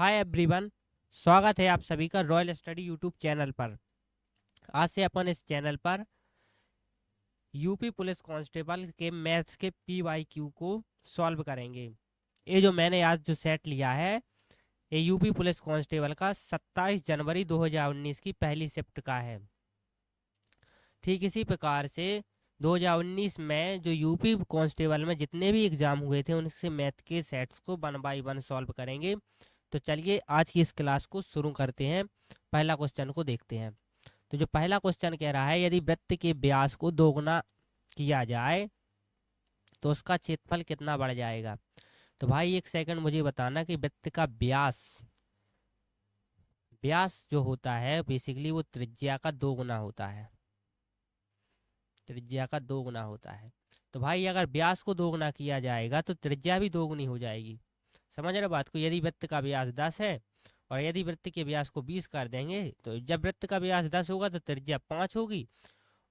Hi everyone. स्वागत है आप सभी का रॉयल स्टडी यूट्यूब चैनल पर। आज से अपन इस चैनल पर यूपी पुलिस कांस्टेबल के मैथ्स के पीवाईक्यू को सॉल्व करेंगे। ये जो मैंने आज जो सेट लिया है, ये यूपी पुलिस कांस्टेबल का 27 जनवरी 2019 की पहली शिफ्ट का है। ठीक इसी प्रकार से 2019 में जो यूपी कांस्टेबल में जितने भी एग्जाम हुए थे उनसे मैथ के सेट्स को 1 बाय 1 सॉल्व करेंगे। तो चलिए आज की इस क्लास को शुरू करते हैं। पहला क्वेश्चन को देखते हैं। तो जो पहला क्वेश्चन कह रहा है, यदि वृत्त के व्यास को दोगुना किया जाए तो उसका क्षेत्रफल कितना बढ़ जाएगा। तो भाई एक सेकंड मुझे बताना कि वृत्त का व्यास व्यास जो होता है बेसिकली वो त्रिज्या का दोगुना होता है। त्रिज्या का दोगुना होता है। तो भाई अगर व्यास को दोगुना किया जाएगा तो त्रिज्या भी दोगुनी हो जाएगी। समझ रहे बात को। यदि वृत्त का व्यास 10 है और यदि वृत्त के व्यास को 20 कर देंगे तो जब वृत्त का व्यास 10 होगा तो त्रिज्या 5 होगी,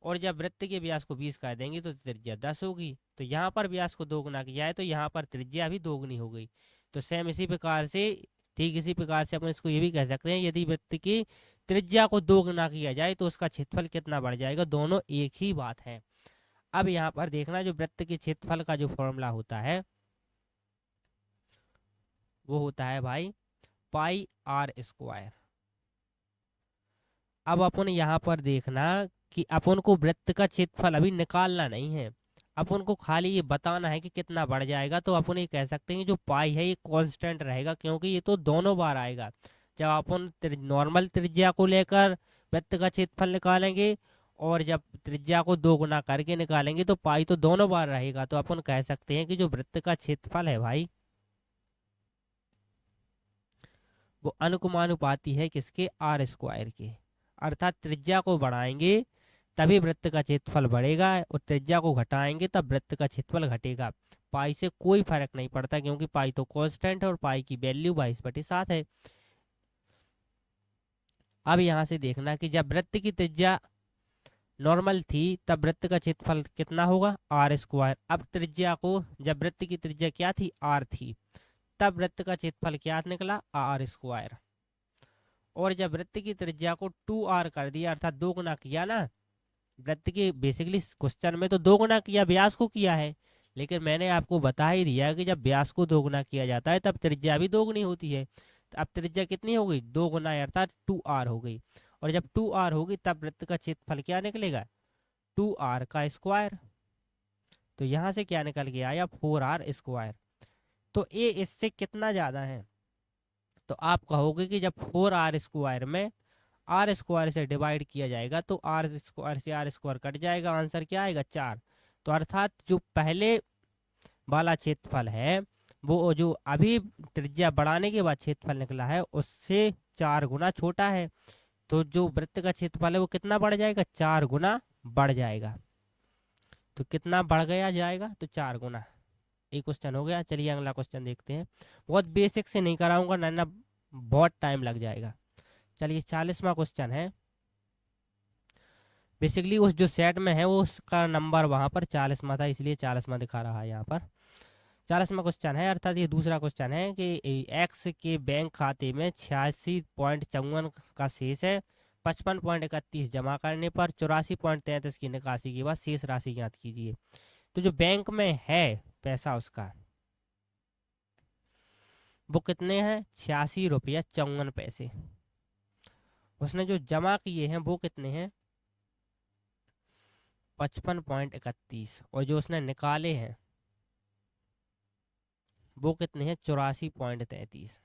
और जब वृत्त के व्यास को 20 कर देंगे तो त्रिज्या 10 होगी। तो यहाँ पर व्यास को दोगुना किया है तो यहाँ पर त्रिज्या भी दोगुनी हो गई। तो सेम इसी प्रकार से, ठीक इसी प्रकार से अपन इसको ये भी कह सकते हैं, यदि वृत्त की त्रिज्या को दोगुना किया जाए तो उसका क्षेत्रफल कितना बढ़ जाएगा। दोनों एक ही बात है। अब यहाँ पर देखना, जो वृत्त के क्षेत्रफल का जो फॉर्मूला होता है वो होता है भाई पाई आर स्क्वायर। अब अपन यहाँ पर देखना कि अपन को वृत्त का क्षेत्रफल अभी निकालना नहीं है, अपन को खाली ये बताना है कि कितना बढ़ जाएगा। तो अपन ये कह सकते हैं कि जो पाई है ये कांस्टेंट रहेगा, क्योंकि ये तो दोनों बार आएगा। जब अपन नॉर्मल त्रिज्या को लेकर वृत्त का क्षेत्रफल निकालेंगे और जब त्रिज्या को दो गुना करके निकालेंगे तो पाई तो दोनों बार रहेगा। तो अपन कह सकते हैं कि जो वृत्त का क्षेत्रफल है भाई वो अनुकमानुपाती है किसके, आर स्क्वायर के। अर्थात त्रिज्या को बढ़ाएंगे तभी वृत्त का क्षेत्रफल बढ़ेगा और त्रिज्या को घटाएंगे तब वृत्त का क्षेत्रफल घटेगा। पाई से कोई फर्क नहीं पड़ता क्योंकि पाई तो कांस्टेंट है और पाई की वैल्यू 22/7 है। अब यहाँ से देखना कि जब वृत्त की त्रिज्या नॉर्मल थी तब वृत्त का क्षेत्रफल कितना होगा, आर स्क्वायर। अब त्रिज्या को, जब वृत्त की त्रिज्या क्या थी, आर थी, तब वृत्त का क्षेत्रफल क्या निकला, आर स्क्वायर। और जब वृत्त की त्रिज्या को 2r कर दिया अर्थात दो गुना किया ना, वृत्त की बेसिकली क्वेश्चन में तो दो गुना किया, व्यास को किया है, लेकिन मैंने आपको बता ही दिया कि जब व्यास को दो गुना किया जाता है तब त्रिज्या भी दोगुनी होती है। तो अब त्रिज्या कितनी हो गई, दो गुना अर्थात 2r हो गई। और जब 2r होगी तब वृत्त का क्षेत्रफल क्या निकलेगा, 2r का स्क्वायर। तो यहाँ से क्या निकल के आया, 4r स्क्वायर। तो ये इससे कितना ज्यादा है। तो आप कहोगे कि जब 4r स्क्वायर में आर स्क्वायर से डिवाइड किया जाएगा तो आर स्क्वायर से आर स्क्वायर कट जाएगा, आंसर क्या आएगा, 4। तो अर्थात जो पहले वाला क्षेत्रफल है वो जो अभी त्रिज्या बढ़ाने के बाद क्षेत्रफल निकला है उससे 4 गुना छोटा है। तो जो वृत्त का क्षेत्रफल है वो कितना बढ़ जाएगा, 4 गुना बढ़ जाएगा। तो कितना बढ़ गया जाएगा, तो 4 गुना। एक क्वेश्चन हो गया। चलिए अगला क्वेश्चन देखते हैं। बहुत बेसिक से नहीं कराऊंगा ना, ना बहुत टाइम लग जाएगा। चलिए 40वां क्वेश्चन है। बेसिकली उस जो सेट में है वो उसका नंबर वहां पर 40वां था, इसलिए 40वां दिखा रहा है यहाँ पर। 40वां क्वेश्चन है, अर्थात ये दूसरा क्वेश्चन है कि एक्स के बैंक खाते में 86.54 का शेष है। 55.31 जमा करने पर 84.33 की निकासी के बाद शेष राशि ज्ञात कीजिए। तो जो बैंक में है पैसा उसका, वो कितने हैं, 86 रुपया 54 पैसे। उसने जो जमा किए हैं वो कितने हैं, 55.31, और जो उसने निकाले हैं वो कितने हैं, 84.33।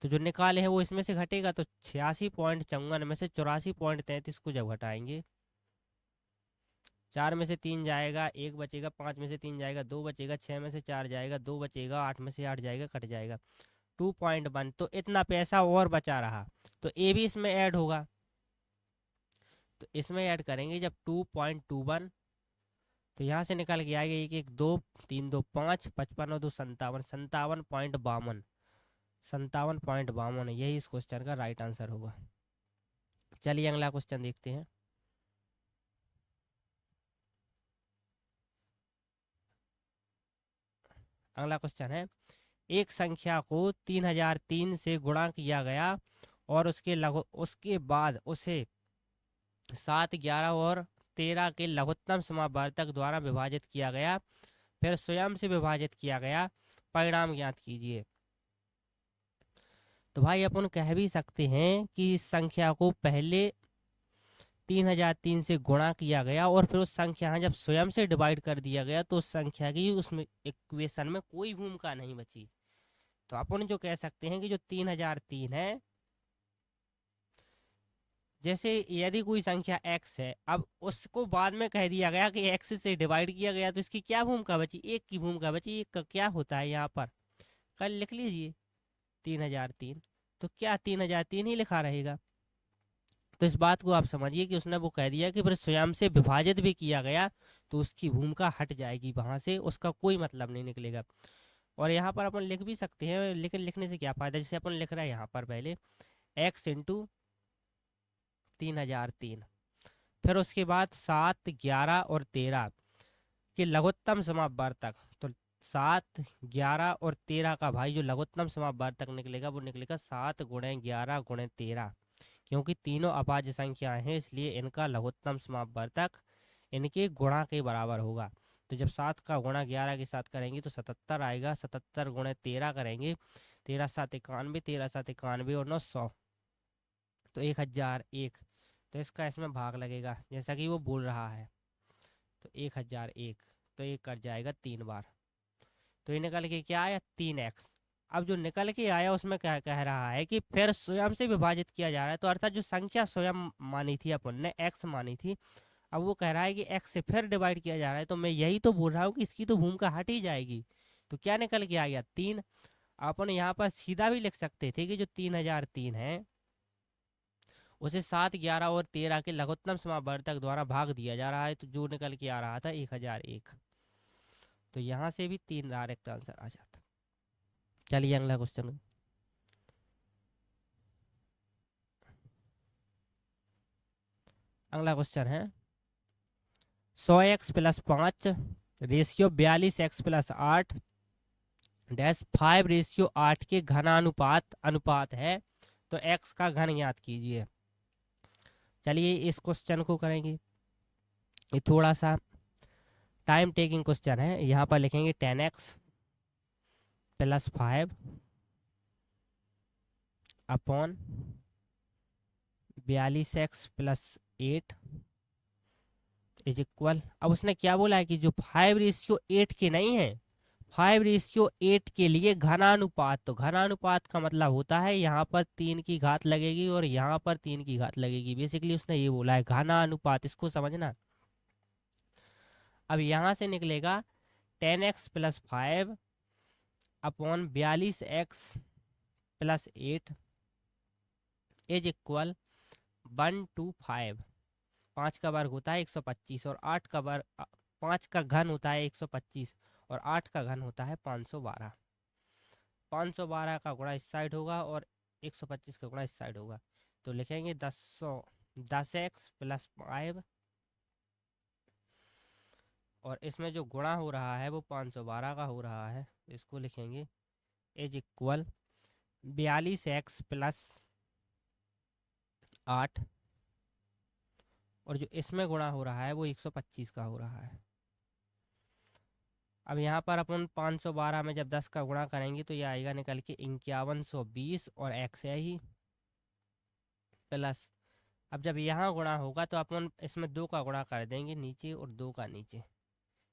तो जो निकाले हैं वो इसमें से घटेगा, तो 86.54 में से 84.33 को जब घटाएंगे, 4 में से 3 जाएगा, 1 बचेगा, 5 में से 3 जाएगा, 2 बचेगा, 6 में से 4 जाएगा, 2 बचेगा, 8 में से 8 जाएगा, कट जाएगा 2.1। तो इतना पैसा और बचा रहा, तो ए भी इसमें ऐड होगा। तो इसमें ऐड करेंगे जब 2.21, तो यहाँ से निकल के आएगा 1 1 2 3 2 5, 55 और 2 57, 57.52। 57.52 यही इस क्वेश्चन का राइट आंसर होगा। चलिए अगला क्वेश्चन देखते हैं। अगला क्वेश्चन है, एक संख्या को 3003 से गुणा किया गया और उसके बाद उसे 7, 11 और 13 के लघुत्तम समावर्तक द्वारा विभाजित किया गया, फिर स्वयं से विभाजित किया गया, परिणाम ज्ञात कीजिए। तो भाई अपन कह भी सकते हैं कि इस संख्या को पहले 3003 से गुणा किया गया और फिर उस संख्या जब स्वयं से डिवाइड कर दिया गया तो उस संख्या की उसमें इक्वेशन में कोई भूमिका नहीं बची। तो अपन जो कह सकते हैं कि जो 3003 है, जैसे यदि कोई संख्या x है, अब उसको बाद में कह दिया गया कि x से डिवाइड किया गया, तो इसकी क्या भूमिका बची? एक की भूमिका बची। एक का क्या होता है यहाँ पर, कल लिख लीजिए 3003, तो क्या 3003 ही लिखा रहेगा। तो इस बात को आप समझिए कि उसने वो कह दिया कि फिर स्वयं से विभाजित भी किया गया तो उसकी भूमिका हट जाएगी, वहां से उसका कोई मतलब नहीं निकलेगा। और यहाँ पर अपन लिख भी सकते हैं, लेकिन लिखने से क्या फायदा, जैसे अपन लिख रहे हैं यहाँ पर पहले x इंटू 3003, फिर उसके बाद 7, 11 और 13 के लघुत्तम समावर्तक। तो 7, 11 और 13 का भाई जो लघुत्तम समावर्तक निकलेगा वो निकलेगा 7 गुणे 11 गुणे 13, क्योंकि तीनों अभाज्य संख्याएं हैं इसलिए इनका लघुत्तम समावर्तक इनके गुणा के बराबर होगा। तो जब 7 का गुणा 11 के साथ करेंगे तो 77 आएगा, 77 गुणे 13 करेंगे, 13 7 91, 13 7 91 और 9 100, तो 1001। तो इसका इसमें भाग लगेगा जैसा कि वो बोल रहा है, तो 1001, तो एक कट जाएगा 3 बार, तो ये निकल के क्या आया 3x। अब जो निकल के आया उसमें क्या कह रहा है कि फिर स्वयं से विभाजित किया जा रहा है, तो अर्थात जो संख्या स्वयं मानी थी अपन ने x मानी थी, अब वो कह रहा है कि x से फिर डिवाइड किया जा रहा है, तो मैं यही तो बोल रहा हूँ कि इसकी तो भूमिका हट ही जाएगी। तो क्या निकल के आ गया 3। अपन यहाँ पर सीधा भी लिख सकते थे कि जो 3003 है उसे 7, 11 और 13 के लघुत्तम समावर्तक द्वारा भाग दिया जा रहा है, तो जो निकल के आ रहा था 1001। तो यहाँ से भी 3 डायरेक्ट आंसर आ जाता। चलिए अगला क्वेश्चन। अगला क्वेश्चन है 100x plus 5 ratio 42x plus 8 dash 5 ratio 8 के घनानुपात अनुपात है, तो x का घन ज्ञात कीजिए। चलिए इस क्वेश्चन को करेंगे, ये थोड़ा सा टाइम टेकिंग क्वेश्चन है। यहाँ पर लिखेंगे 10x plus 5 upon 42x plus 8 is equal. अब उसने क्या बोला है कि जो 5:8 के नहीं है, 5:8 के लिए घनानुपात, तो घनानुपात का मतलब होता है यहाँ पर 3 की घात लगेगी और यहाँ पर 3 की घात लगेगी। बेसिकली उसने ये बोला है घनानुपात, इसको समझना। अब यहाँ से निकलेगा 10x plus 5 upon 42x plus 8 is equal 125। 5 का वर्ग होता है 125 और 8 का वर्ग 5 का घन होता है 125 और 8 का घन होता है 512। 512 का गुणा इस साइड होगा और 125 का गुणा इस साइड होगा, तो लिखेंगे 10x प्लस 5 और इसमें जो गुणा हो रहा है वो 512 का हो रहा है, इसको लिखेंगे इज इक्वल 42x प्लस 8 और जो इसमें गुणा हो रहा है वो 125 का हो रहा है। अब यहाँ पर अपन 512 में जब 10 का गुणा करेंगे तो ये आएगा निकल के 5120 और x है ही प्लस। अब जब यहाँ गुणा होगा तो अपन इसमें 2 का गुणा कर देंगे नीचे और 2 का नीचे,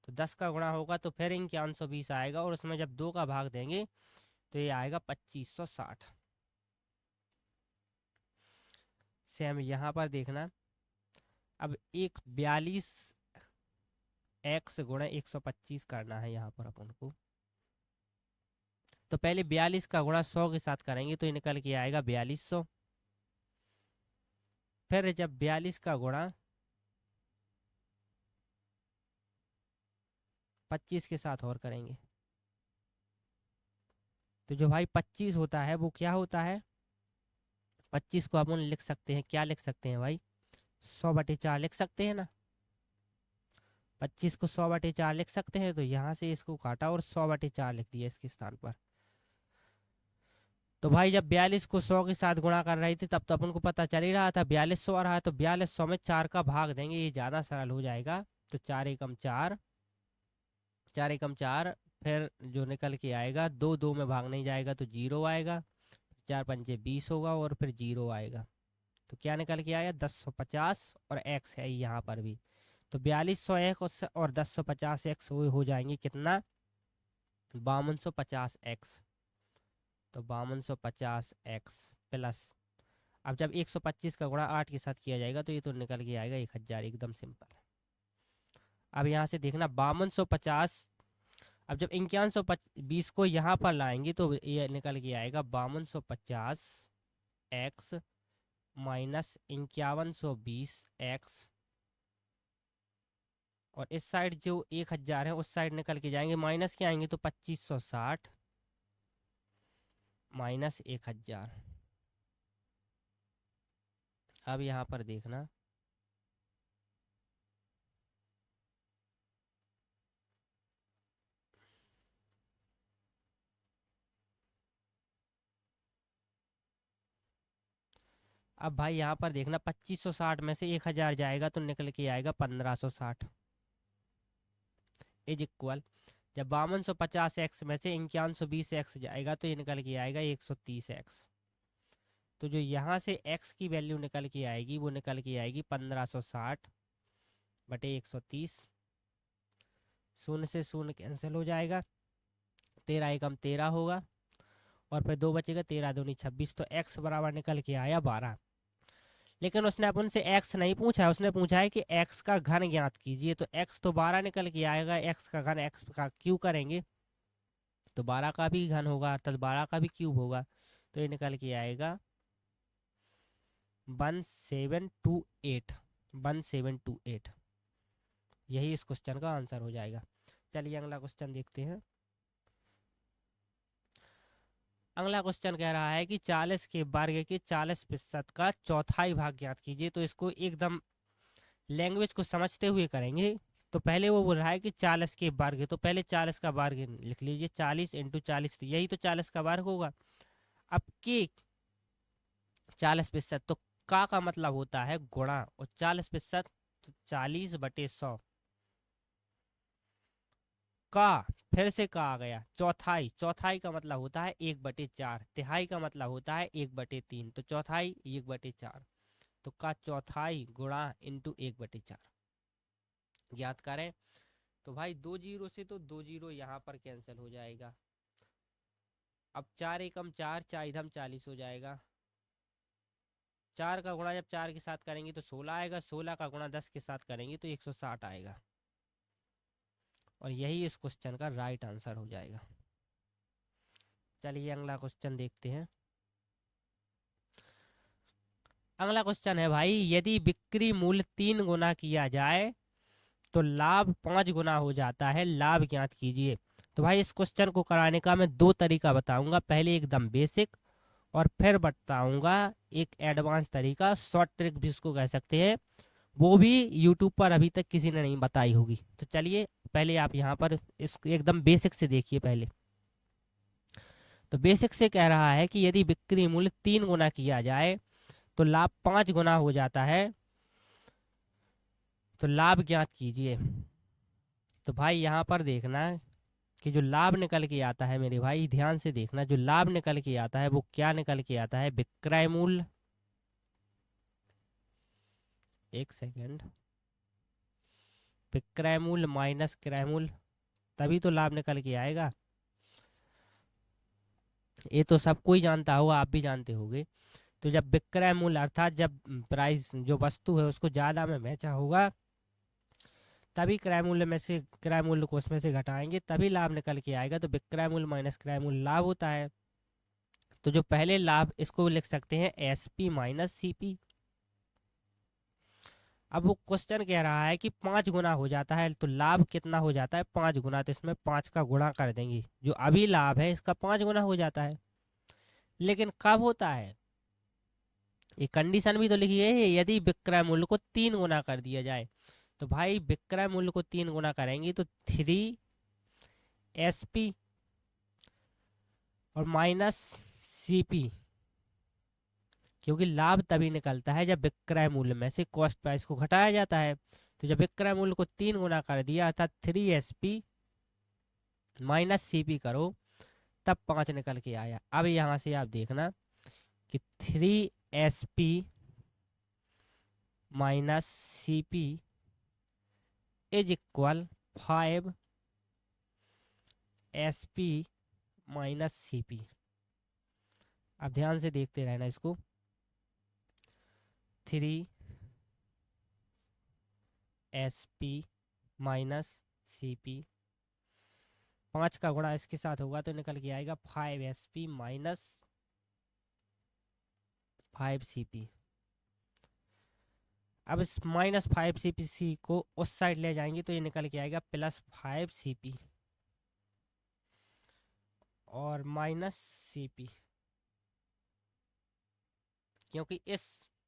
तो 10 का गुणा होगा तो फिर 5120 आएगा और उसमें जब 2 का भाग देंगे तो ये आएगा 2560। सेम यहाँ पर देखना, अब एक 42x गुणा 125 करना है यहाँ पर अपन को, तो पहले 42 का गुणा 100 के साथ करेंगे तो ये निकल के आएगा 4200। फिर जब 42 का गुणा 25 के साथ और करेंगे तो जो भाई 25 होता है वो क्या होता है, 25 को अपन लिख सकते हैं, क्या लिख सकते हैं भाई, 100/4 लिख सकते हैं ना। 25 को 100/4 लिख सकते हैं, तो यहाँ से इसको काटा और 100/4 लिख दिया इसके स्थान पर, तो भाई जब 42 को 100 के साथ गुणा कर रही थी तब तो अपन को पता चल ही रहा था 4200 आ रहा है, तो 4200 में 4 का भाग देंगे, ये ज़्यादा सरल हो जाएगा। तो 4 एकम 4, 4 एकम 4, फिर जो निकल के आएगा 2 2 में भाग नहीं जाएगा तो 0 आएगा, 4 पंचे 20 होगा और फिर 0 आएगा। तो क्या निकल के आया 1050 और एक्स है यहाँ पर भी। तो 4200 एक्स और 1050 एक्स हो जाएंगे कितना, 5250 एक्स। तो 5250 एक्स प्लस, अब जब 125 का गुणा 8 के साथ किया जाएगा तो ये तो निकल के आएगा 1000, एकदम सिंपल। अब यहाँ से देखना 5250, अब जब 5120 को यहाँ पर लाएंगे तो ये निकल के आएगा 5250 एक्स माइनस 5120 एक्स, और इस साइड जो 1000 है उस साइड निकल के जाएंगे, माइनस के आएंगे तो 2560 माइनस 1000। अब यहाँ पर देखना अब भाई यहाँ पर देखना 2560 में से 1000 जाएगा तो निकल के आएगा 1560 इज इक्वल, जब 5250 एक्स में से 5120 एक्स जाएगा तो ये निकल के आएगा 130 एक्स। तो जो यहाँ से एक्स की वैल्यू निकल के आएगी वो निकल के आएगी 1560 बटे 130, शून्य से शून्य कैंसिल हो जाएगा, 13 एकम 13 होगा और फिर 2 बचेगा, 13 दूनी 26, तो एक्स बराबर निकल के आया 12। लेकिन उसने अपन से एक्स नहीं पूछा है, उसने पूछा है कि एक्स का घन ज्ञात कीजिए, तो एक्स तो 12 निकल के आएगा, एक्स का घन एक्स का क्यू करेंगे तो 12 का भी घन होगा अर्थात 12 का भी क्यूब होगा, तो ये निकल के आएगा 1728, 1728। यही इस क्वेश्चन का आंसर हो जाएगा। चलिए अगला क्वेश्चन देखते हैं। अगला क्वेश्चन कह रहा है कि 40 के वर्ग के 40% का चौथाई भाग ज्ञात कीजिए। तो इसको एकदम लैंग्वेज को समझते हुए करेंगे। तो पहले वो बोल रहा है कि 40 के वर्ग, तो पहले 40 का वर्ग लिख लीजिए, 40 इंटू 40, तो यही तो 40 का वर्ग होगा। अब के 40%, तो का मतलब होता है गुणा, और 40% तो 40/100 का, फिर से का आ गया, चौथाई, चौथाई का मतलब होता है 1/4, तिहाई का मतलब होता है 1/3, तो चौथाई 1/4, तो का चौथाई गुणा इंटू 1/4 ज्ञात करें। तो भाई 2 जीरो से तो 2 जीरो यहाँ पर कैंसिल हो जाएगा। अब 4 एकम 4, 4 इधम 40 हो जाएगा। 4 का गुणा जब 4 के साथ करेंगे तो 16 आएगा, 16 का गुणा 10 के साथ करेंगे तो 160 आएगा, और यही इस क्वेश्चन का राइट आंसर हो जाएगा। चलिए अगला क्वेश्चन देखते हैं। अगला क्वेश्चन है भाई, यदि बिक्री मूल्य 3 गुना किया जाए तो लाभ 5 गुना हो जाता है, लाभ ज्ञात कीजिए। तो भाई इस क्वेश्चन को कराने का मैं 2 तरीका बताऊंगा, पहले एकदम बेसिक और फिर बताऊंगा एक एडवांस तरीका, शॉर्ट ट्रिक भी उसको कह सकते हैं, वो भी यूट्यूब पर अभी तक किसी ने नहीं बताई होगी। तो चलिए पहले आप यहाँ पर इस एकदम बेसिक से देखिए पहले। तो बेसिक से कह रहा है कि यदि बिक्री मूल्य 3 गुना किया जाए तो लाभ 5 गुना हो जाता है, तो लाभ ज्ञात कीजिए। तो भाई यहाँ पर देखना कि जो लाभ निकल के आता है, मेरे भाई ध्यान से देखना, जो लाभ निकल के आता है वो क्या निकल के आता है, विक्रय मूल्य, एक सेकेंड, विक्रय मूल्य माइनस क्रय मूल्य, तभी तो लाभ निकल के आएगा। ये तो सब कोई जानता होगा, आप भी जानते होंगे। तो जब विक्रय मूल्य अर्थात जब प्राइस जो वस्तु है उसको ज़्यादा में बेचा होगा तभी क्रय मूल्य में से, क्रय मूल्य को उसमें से घटाएंगे तभी लाभ निकल के आएगा, तो विक्रय मूल्य माइनस क्रय मूल्य लाभ होता है। तो जो पहले लाभ, इसको लिख सकते हैं एसपी माइनस सीपी। अब वो क्वेश्चन कह रहा है कि 5 गुना हो जाता है, तो लाभ कितना हो जाता है 5 गुना, तो इसमें 5 का गुणा कर देंगे, जो अभी लाभ है इसका 5 गुना हो जाता है। लेकिन कब होता है, ये कंडीशन भी तो लिखी है, यदि विक्रय मूल्य को 3 गुना कर दिया जाए। तो भाई विक्रय मूल्य को 3 गुना करेंगे तो 3 एसपी और माइनस सीपी, क्योंकि लाभ तभी निकलता है जब विक्रय मूल्य में से कॉस्ट प्राइस को घटाया जाता है। तो जब विक्रय मूल्य को 3 गुना कर दिया अर्थात 3SP माइनस सीपी करो, तब 5 निकल के आया। अब यहाँ से आप देखना कि 3SP minus CP is equal 5SP minus CP. अब ध्यान से देखते रहना इसको। 3SP माइनस सीपी, 5 का गुणा इसके साथ होगा तो निकल के आएगा 5SP माइनस 5CP। अब इस माइनस 5CPC को उस साइड ले जाएंगे तो ये निकल के आएगा प्लस 5CP और माइनस CP, क्योंकि इस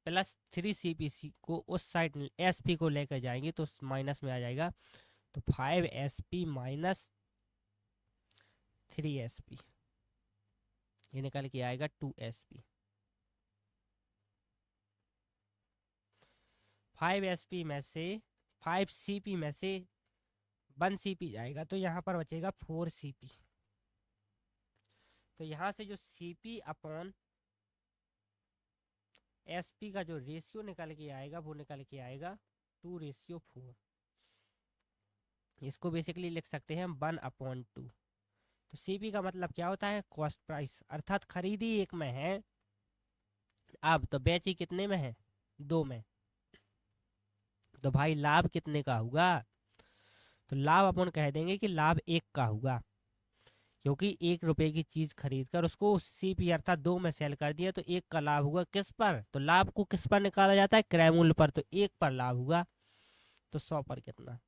प्लस 3CPC को उस साइड SP को लेकर जाएंगे तो माइनस में आ जाएगा। तो 5SP माइनस 3SP, ये निकल के आएगा 2SP। 5SP में से 5CP में से 1CP जाएगा तो यहाँ पर बचेगा 4CP। तो यहाँ से जो CP अपॉन SP का जो रेशियो निकल के आएगा वो निकल के आएगा 2:4। इसको बेसिकली लिख सकते हैं 1/2। तो CP का मतलब क्या होता है? कॉस्ट प्राइस, अर्थात खरीदी एक में है अब तो बेची कितने में है? 2 में। तो भाई लाभ कितने का होगा? तो लाभ अपन कह देंगे कि लाभ 1 का होगा, क्योंकि 1 रुपए की चीज खरीद कर उसको CP अर्थात 2 में सेल कर दिया तो 1 का लाभ हुआ। किस पर? तो लाभ को किस पर निकाला जाता है? क्रय मूल्य पर। तो 1 पर लाभ हुआ। तो 100 पर कितना?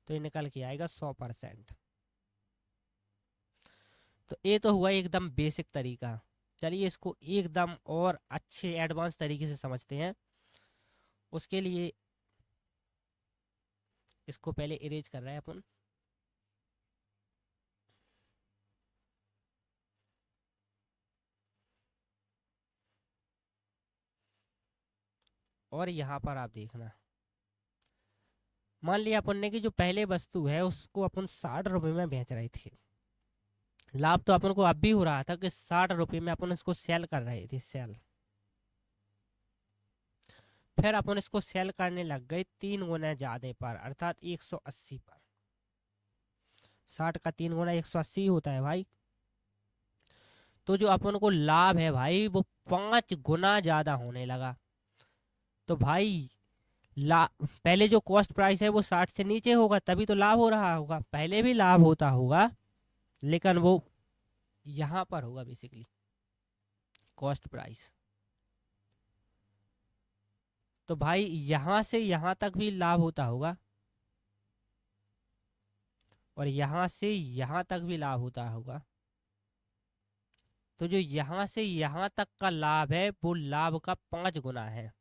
तो ये निकल के आएगा 100%। तो ये तो हुआ एकदम बेसिक तरीका। चलिए इसको एकदम और अच्छे एडवांस तरीके से समझते हैं। उसके लिए इसको पहले इरेज कर रहे हैं अपन। और यहाँ पर आप देखना, मान लिया अपन ने कि जो पहले वस्तु है उसको अपन 60 रुपए में बेच रहे थे। लाभ तो अपन को अब भी हो रहा था कि 60 रुपए में अपन इसको सेल कर रहे थे, सेल। फिर अपन इसको सेल करने लग गए 3 गुना ज्यादा पर अर्थात 180 पर। 60 का 3 गुना 180 होता है भाई। तो जो अपन को लाभ है भाई वो 5 गुना ज्यादा होने लगा। तो भाई ला पहले जो कॉस्ट प्राइस है वो 60 से नीचे होगा तभी तो लाभ हो रहा होगा। पहले भी लाभ होता होगा लेकिन वो यहाँ पर होगा बेसिकली कॉस्ट प्राइस। तो भाई यहाँ से यहाँ तक भी लाभ होता होगा और यहाँ से यहाँ तक भी लाभ होता होगा। तो जो यहाँ से यहाँ तक का लाभ है वो लाभ का 5 गुना है।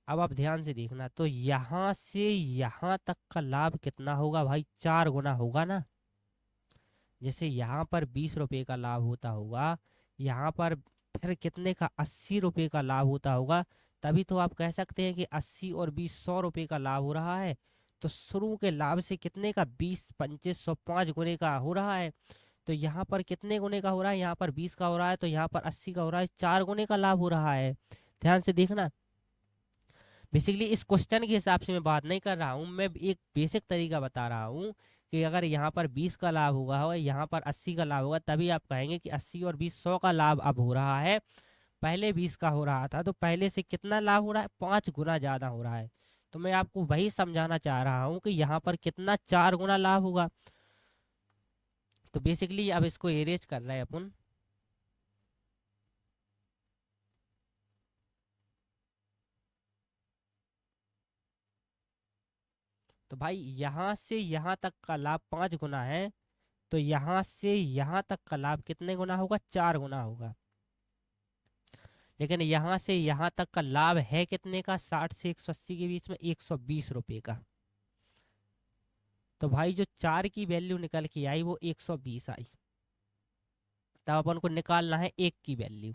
अब आप ध्यान से देखना, तो यहाँ से यहाँ तक का लाभ कितना होगा भाई? 4 गुना होगा ना। जैसे यहाँ पर 20 रुपए का लाभ होता होगा, यहाँ पर फिर कितने का? 80 रुपए का लाभ होता होगा। तभी तो आप कह सकते हैं कि 80 और 20 100 रुपए का लाभ हो रहा है। तो शुरू के लाभ से कितने का? 20 25 100 5 गुने का हो रहा है। तो यहाँ पर कितने गुने का हो रहा है? यहाँ पर 20 का हो रहा है तो यहाँ पर 80 का हो रहा है, 4 गुने का लाभ हो रहा है। ध्यान से देखना, बेसिकली इस क्वेश्चन के हिसाब से मैं बात नहीं कर रहा हूँ, मैं एक बेसिक तरीका बता रहा हूँ कि अगर यहाँ पर 20 का लाभ होगा और यहाँ पर 80 का लाभ होगा तभी आप कहेंगे कि 80 और 20 100 का लाभ अब हो रहा है। पहले 20 का हो रहा था तो पहले से कितना लाभ हो रहा है? 5 गुना ज़्यादा हो रहा है। तो मैं आपको वही समझाना चाह रहा हूँ कि यहाँ पर कितना 4 गुना लाभ होगा। तो बेसिकली अब इसको एरेज कर रहे हैं अपन। तो भाई यहाँ से यहाँ तक का लाभ 5 गुना है तो यहाँ से यहाँ तक का लाभ कितने गुना होगा? 4 गुना होगा। लेकिन यहाँ से यहाँ तक का लाभ है कितने का? 60 से 180 के बीच में 120 रुपए का। तो भाई जो 4 की वैल्यू निकल के आई वो 120 आई। तब अपन को निकालना है 1 की वैल्यू।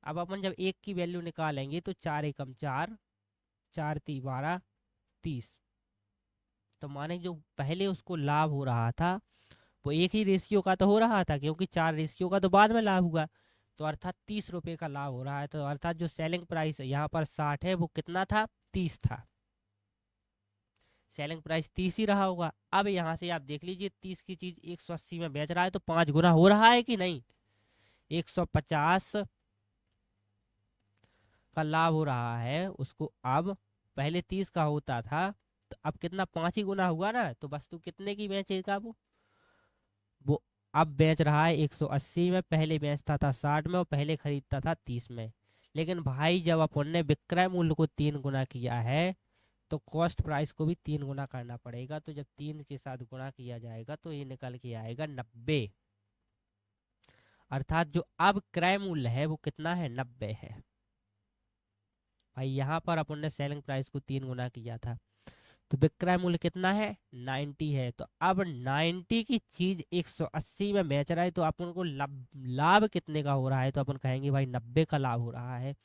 अब अपन जब 1 की वैल्यू निकालेंगे तो 4 एकम 4, 4 ती 12, 30। तो माने जो पहले उसको लाभ हो रहा था वो एक ही रेशियो का तो हो रहा था, क्योंकि 4 रेशियो का तो बाद में लाभ हुआ। तो अर्थात 30 रुपये का लाभ हो रहा है। तो अर्थात जो सेलिंग प्राइस है यहाँ पर 60 है, वो कितना था, 30 था। सेलिंग प्राइस 30 ही रहा होगा। अब यहाँ से आप देख लीजिए 30 की चीज 180 में बेच रहा है तो 5 गुना हो रहा है कि नहीं। 150 का लाभ हो रहा है उसको। अब पहले 30 का होता था तो अब कितना, 5 ही गुना हुआ ना। तो वस्तु कितने की बेचेगा वो अब बेच रहा है 180 में, पहले बेचता था 60 में और पहले खरीदता था 30 में। लेकिन भाई जब अपन ने विक्रय मूल्य को 3 गुना किया है तो कॉस्ट प्राइस को भी 3 गुना करना पड़ेगा। तो जब 3 के साथ गुणा किया जाएगा तो ये निकल के आएगा 90। अर्थात जो अब क्रय मूल्य है वो कितना है, 90 है। भाई यहाँ पर अपन ने सेलिंग प्राइस को 3 गुना किया था तो विक्रय मूल्य कितना है, 90 है। तो अब 90 की चीज 180 में बेच रहा है तो अपन को लाभ कितने का हो रहा है। तो अपन कहेंगे भाई 90 का लाभ हो रहा है,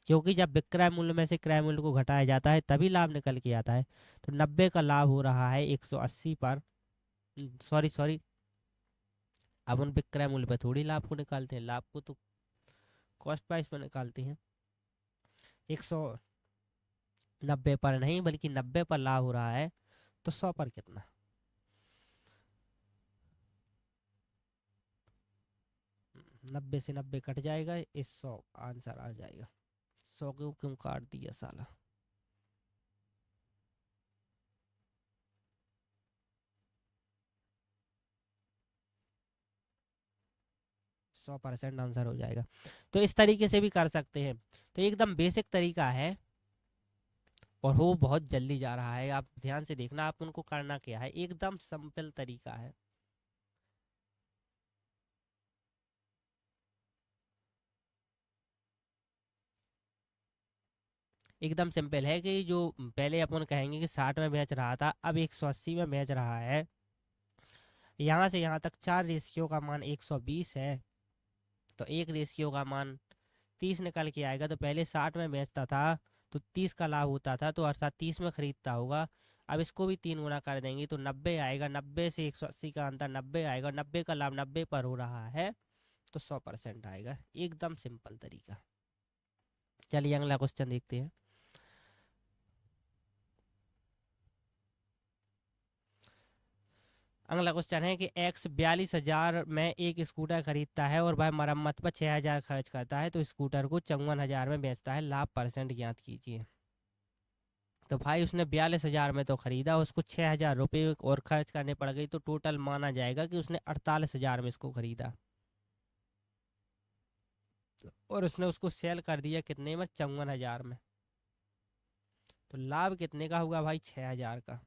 क्योंकि जब विक्रय मूल्य में से क्रय मूल्य को घटाया जाता है तभी लाभ निकल के आता है। तो 90 का लाभ हो रहा है 180 पर। सॉरी सॉरी, अपन विक्रय मूल्य पर थोड़ी लाभ को निकालते हैं, लाभ को तो कॉस्ट प्राइस पर निकालते हैं। 190 पर नहीं बल्कि 90 पर लाभ हो रहा है। तो 100 पर कितना, 90 से 90 कट जाएगा, इस 100 आंसर आ जाएगा। 100 को क्यों काट दिया साला। 100% आंसर हो जाएगा। तो इस तरीके से भी कर सकते हैं। तो एकदम बेसिक तरीका है और वो बहुत जल्दी जा रहा है। आप ध्यान से देखना, आप उनको करना क्या है, एकदम सिंपल तरीका है। एकदम सिंपल है कि जो पहले अपन कहेंगे कि 60 में बेच रहा था अब 180 में बेच रहा है। यहाँ से यहाँ तक 4 रेशियो का मान 120 है। तो एक रेशियो का मान 30 निकल के आएगा। तो पहले 60 में बेचता था तो 30 का लाभ होता था, तो अर्थात 30 में खरीदता होगा। अब इसको भी 3 गुना कर देंगे तो 90 आएगा। 90 से 180 का अंतर 90 आएगा। 90 का लाभ 90 पर हो रहा है तो 100% आएगा। एकदम सिंपल तरीका। चलिए अगला क्वेश्चन देखते हैं। अगला क्वेश्चन है कि एक्स 42,000 में एक स्कूटर खरीदता है और वह मरम्मत पर 6,000 खर्च करता है तो स्कूटर को 54,000 में बेचता है। लाभ परसेंट ज्ञात कीजिए। तो भाई उसने 42,000 में तो खरीदा, उसको 6,000 रुपये और खर्च करने पड़ गई तो टोटल माना जाएगा कि उसने 48,000 में इसको खरीदा और उसने उसको सेल कर दिया कितने में, 54,000 में। तो लाभ कितने का हुआ भाई, 6,000 का।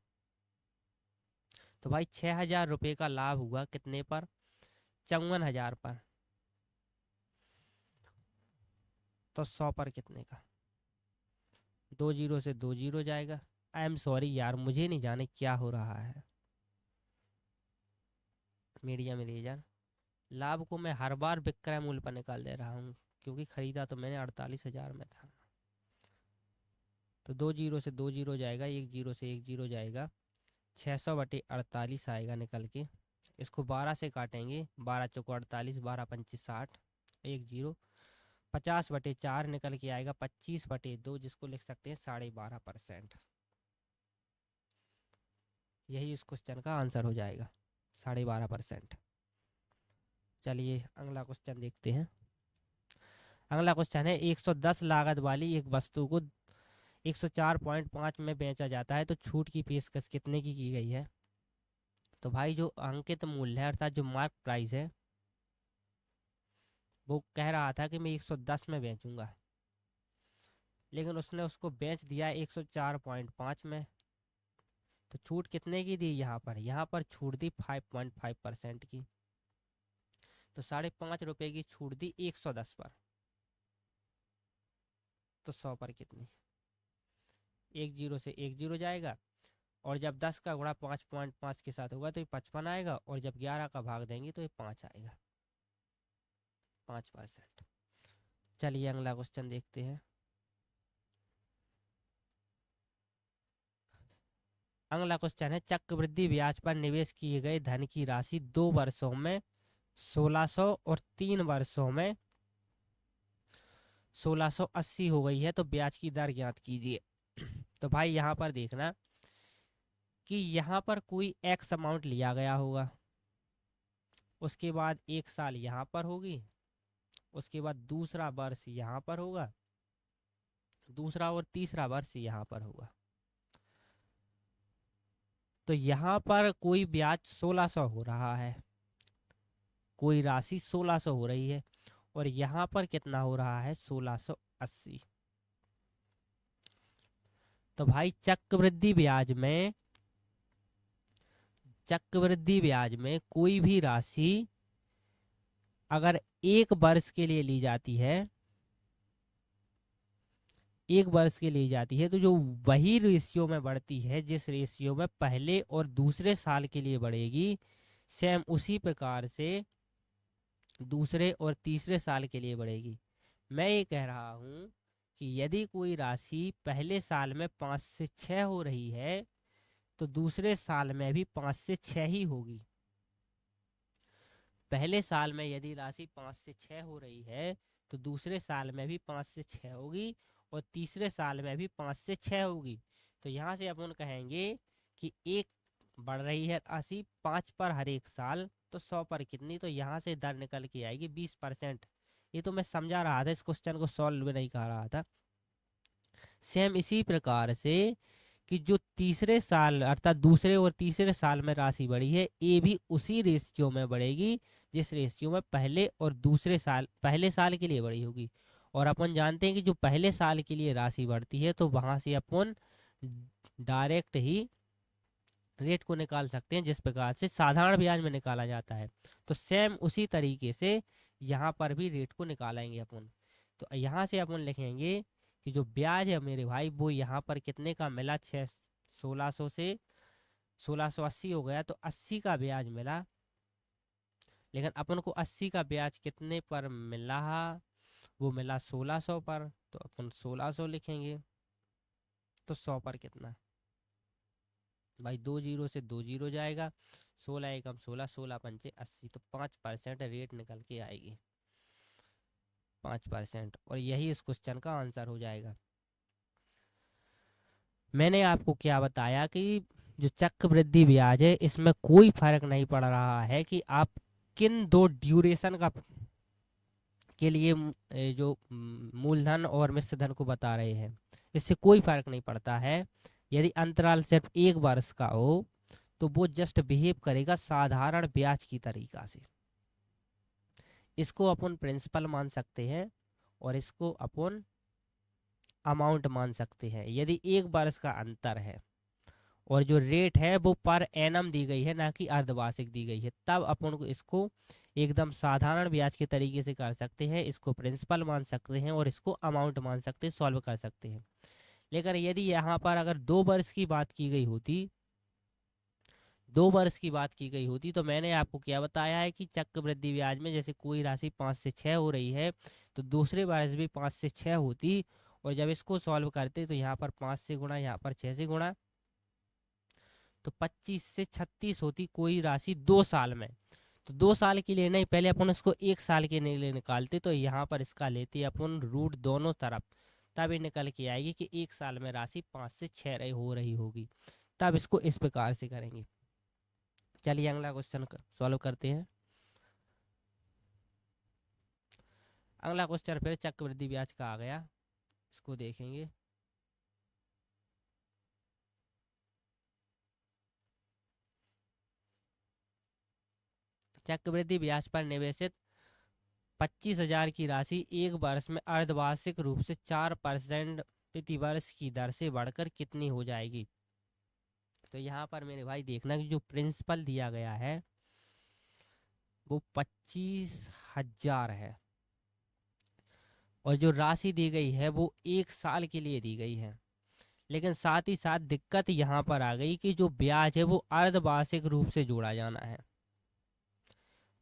तो भाई 6,000 रुपये का लाभ हुआ कितने पर, 54,000 पर। तो 100 पर कितने का, 2 जीरो से 2 जीरो जाएगा। आई एम सॉरी यार, मुझे नहीं जाने क्या हो रहा है। मीडिया में ले जा, लाभ को मैं हर बार विक्रय मूल्य पर निकाल दे रहा हूँ क्योंकि खरीदा तो मैंने 48,000 में था। तो 2 जीरो से 2 जीरो जाएगा, 1 जीरो से 1 जीरो जाएगा। 600/48 आएगा निकल के। इसको 12 से काटेंगे, 12 चौको 48, 12 पंची 60, 1 जीरो। 50/4 निकल के आएगा, 25/2 जिसको लिख सकते हैं 12.5%। यही इस क्वेश्चन का आंसर हो जाएगा, 12.5%। चलिए अगला क्वेश्चन देखते हैं। अगला क्वेश्चन है 110 लागत वाली एक वस्तु को 104.5 में बेचा जाता है तो छूट की पेशकश कितने की गई है। तो भाई जो अंकित मूल्य है अर्थात जो मार्क प्राइस है वो कह रहा था कि मैं 110 में बेचूंगा, लेकिन उसने उसको बेच दिया 104.5 में। तो छूट कितने की दी यहाँ पर, यहाँ पर छूट दी 5.5% की। तो 5.5 रुपये की छूट दी 110 पर। तो 100 पर कितनी, 1 जीरो से 1 जीरो जाएगा और जब 10 का गुणा 5.5 के साथ होगा तो ये 55 आएगा, और जब 11 का भाग देंगे तो ये 5 आएगा, 5%। चलिए अगला क्वेश्चन देखते हैं। अगला क्वेश्चन है, चक्रवृद्धि ब्याज पर निवेश किए गए धन की राशि 2 वर्षों में 1600 और 3 वर्षों में 1680 हो गई है, तो ब्याज की दर ज्ञात कीजिए। तो भाई यहाँ पर देखना कि यहाँ पर कोई एक्स अमाउंट लिया गया होगा, उसके बाद एक साल यहाँ पर होगी, उसके बाद दूसरा वर्ष यहाँ पर होगा, दूसरा और तीसरा वर्ष यहाँ पर होगा। तो यहाँ पर कोई ब्याज 1600 हो रहा है, कोई राशि 1600 हो रही है, और यहाँ पर कितना हो रहा है 1680। तो भाई चक्रवृद्धि ब्याज में कोई भी राशि अगर एक वर्ष के लिए ली जाती है, एक वर्ष के लिए जाती है, तो जो वही रेशियो में बढ़ती है जिस रेशियो में पहले और दूसरे साल के लिए बढ़ेगी, सेम उसी प्रकार से दूसरे और तीसरे साल के लिए बढ़ेगी। मैं ये कह रहा हूँ कि यदि कोई राशि पहले साल में 5 से 6 हो रही है, तो दूसरे साल में भी 5 से 6 ही होगी। पहले साल में यदि राशि 5 से 6 हो रही है, तो दूसरे साल में भी 5 से 6 होगी, और तीसरे साल में भी 5 से 6 होगी। तो यहाँ से अपन कहेंगे कि एक बढ़ रही है राशि 5 पर हर एक साल, तो 100 पर कितनी, तो यहाँ से दर निकल के आएगी 20%। ये तो मैं समझा रहा था, इस क्वेश्चन को सॉल्व भी नहीं कर रहा था। सेम इसी प्रकार से कि जो तीसरे साल अर्थात दूसरे और तीसरे साल में राशि बढ़ी है, ये भी उसी रेशियो में बढ़ेगी जिस रेशियो में पहले साल के लिए बढ़ी होगी। और अपन जानते हैं कि जो पहले साल के लिए राशि बढ़ती है, तो वहां से अपन डायरेक्ट ही रेट को निकाल सकते हैं, जिस प्रकार से साधारण ब्याज में निकाला जाता है। तो सेम उसी तरीके से यहाँ पर भी रेट को निकालेंगे अपन। तो यहाँ से अपन लिखेंगे कि जो ब्याज है मेरे भाई, वो यहाँ पर कितने का मिला, 1600 से 1680 हो गया, तो 80 का ब्याज मिला। लेकिन अपन को 80 का ब्याज कितने पर मिला, वो मिला 1600 पर, तो अपन 1600 लिखेंगे। तो 100 पर कितना भाई, 2 जीरो से 2 जीरो जाएगा, 16 एकम 16, 16 पंचे 80, तो 5% रेट निकल के आएगी, 5%। और यही इस क्वेश्चन का आंसर हो जाएगा। मैंने आपको क्या बताया कि जो चक्रवृद्धि ब्याज है, इसमें कोई फर्क नहीं पड़ रहा है कि आप किन दो ड्यूरेशन का के लिए जो मूलधन और मिश्र धन को बता रहे हैं, इससे कोई फर्क नहीं पड़ता है। यदि अंतराल सिर्फ 1 वर्ष का हो, तो वो जस्ट बिहेव करेगा साधारण ब्याज की तरीका से। इसको अपन प्रिंसिपल मान सकते हैं, और इसको अपन अमाउंट मान सकते हैं। यदि 1 वर्ष का अंतर है और जो रेट है वो पर एनम दी गई है, ना कि अर्धवार्षिक दी गई है, तब अपन को इसको एकदम साधारण ब्याज के तरीके से कर सकते हैं, इसको प्रिंसिपल मान सकते हैं और इसको अमाउंट मान सकते हैं, सॉल्व कर सकते हैं। लेकिन यदि यहाँ पर अगर 2 वर्ष की बात की गई होती, 2 वर्ष की बात की गई होती, तो मैंने आपको क्या बताया है कि चक्रवृद्धि ब्याज में जैसे कोई राशि 5 से 6 हो रही है, तो दूसरे वर्ष भी 5 से 6 होती, और जब इसको सॉल्व करते तो यहाँ पर 5 से गुणा, यहाँ पर 6 से गुणा, तो 25 से 36 होती कोई राशि 2 साल में। तो 2 साल के लिए नहीं, पहले अपन इसको 1 साल के लिए निकालते, तो यहाँ पर इसका लेते अपन रूट दोनों तरफ, तब ये निकल के आएगी कि 1 साल में राशि 5 से 6 हो रही होगी। तब इसको इस प्रकार से करेंगे। चलिए अगला क्वेश्चन सॉल्व करते हैं। अगला क्वेश्चन फिर चक्रवृद्धि ब्याज का आ गया, इसको देखेंगे। चक्रवृद्धि ब्याज पर निवेशित 25,000 की राशि 1 वर्ष में अर्धवार्षिक रूप से 4% प्रति वर्ष की दर से बढ़कर कितनी हो जाएगी। तो यहाँ पर मेरे भाई देखना कि जो प्रिंसिपल दिया गया है वो 25,000 है, और जो राशि दी गई है वो 1 साल के लिए दी गई है। लेकिन साथ ही साथ दिक्कत यहाँ पर आ गई कि जो ब्याज है वो अर्धवार्षिक रूप से जोड़ा जाना है।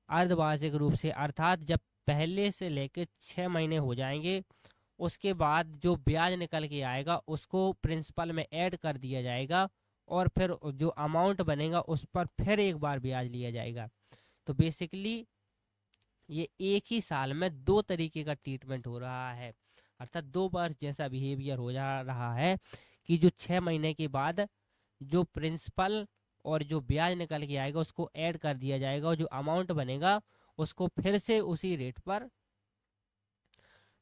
अर्धवार्षिक रूप से अर्थात जब पहले से लेकर 6 महीने हो जाएंगे उसके बाद जो ब्याज निकल के आएगा उसको प्रिंसिपल में ऐड कर दिया जाएगा और फिर जो अमाउंट बनेगा उस पर फिर एक बार ब्याज लिया जाएगा। तो बेसिकली ये एक ही साल में दो तरीके का ट्रीटमेंट हो रहा है, अर्थात दो बार जैसा बिहेवियर हो जा रहा है कि जो 6 महीने के बाद जो प्रिंसिपल और जो ब्याज निकल के आएगा उसको ऐड कर दिया जाएगा और जो अमाउंट बनेगा उसको फिर से उसी रेट पर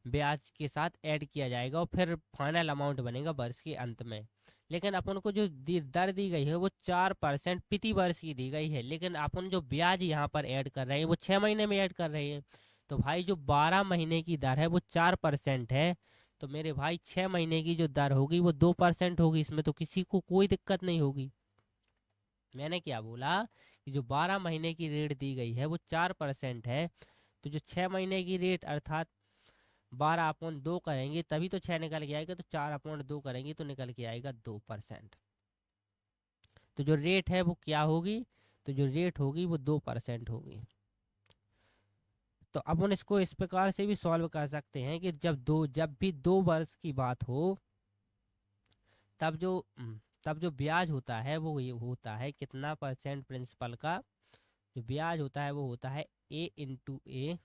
ब्याज के साथ ऐड किया जाएगा और फिर फाइनल अमाउंट बनेगा वर्ष के अंत में। लेकिन अपन को जो दर दी गई है वो 4% प्रति वर्ष की दी गई है, लेकिन अपन जो ब्याज यहाँ पर ऐड कर रहे हैं वो 6 महीने में ऐड कर रहे हैं। तो भाई जो 12 महीने की दर है वो 4% है, तो मेरे भाई 6 महीने की जो दर होगी वो 2% होगी। इसमें तो किसी को कोई दिक्कत नहीं होगी। मैंने क्या बोला कि जो 12 महीने की रेट दी गई है वो 4% है, तो जो 6 महीने की रेट अर्थात 12/2 करेंगे तभी तो 6 निकल के आएगा, तो 4/2 करेंगे तो निकल के आएगा 2%। तो जो रेट है वो क्या होगी, तो जो रेट होगी वो 2% होगी। तो अपन इसको इस प्रकार से भी सॉल्व कर सकते हैं कि जब भी 2 वर्ष की बात हो तब जो तब जो ब्याज होता है वो ये होता है कितना परसेंट प्रिंसिपल का जो ब्याज होता है वो होता है A/A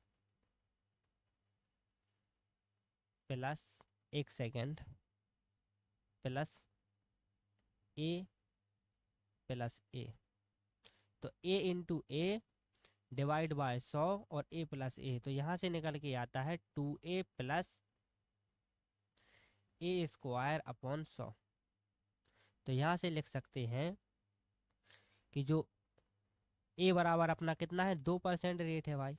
प्लस, एक सेकेंड, प्लस A+A। तो A/A डिवाइड बाय 100 और A+A, तो यहाँ से निकल के आता है 2A प्लस A² अपॉन 100। तो यहाँ से लिख सकते हैं कि जो A बराबर अपना कितना है 2% रेट है भाई,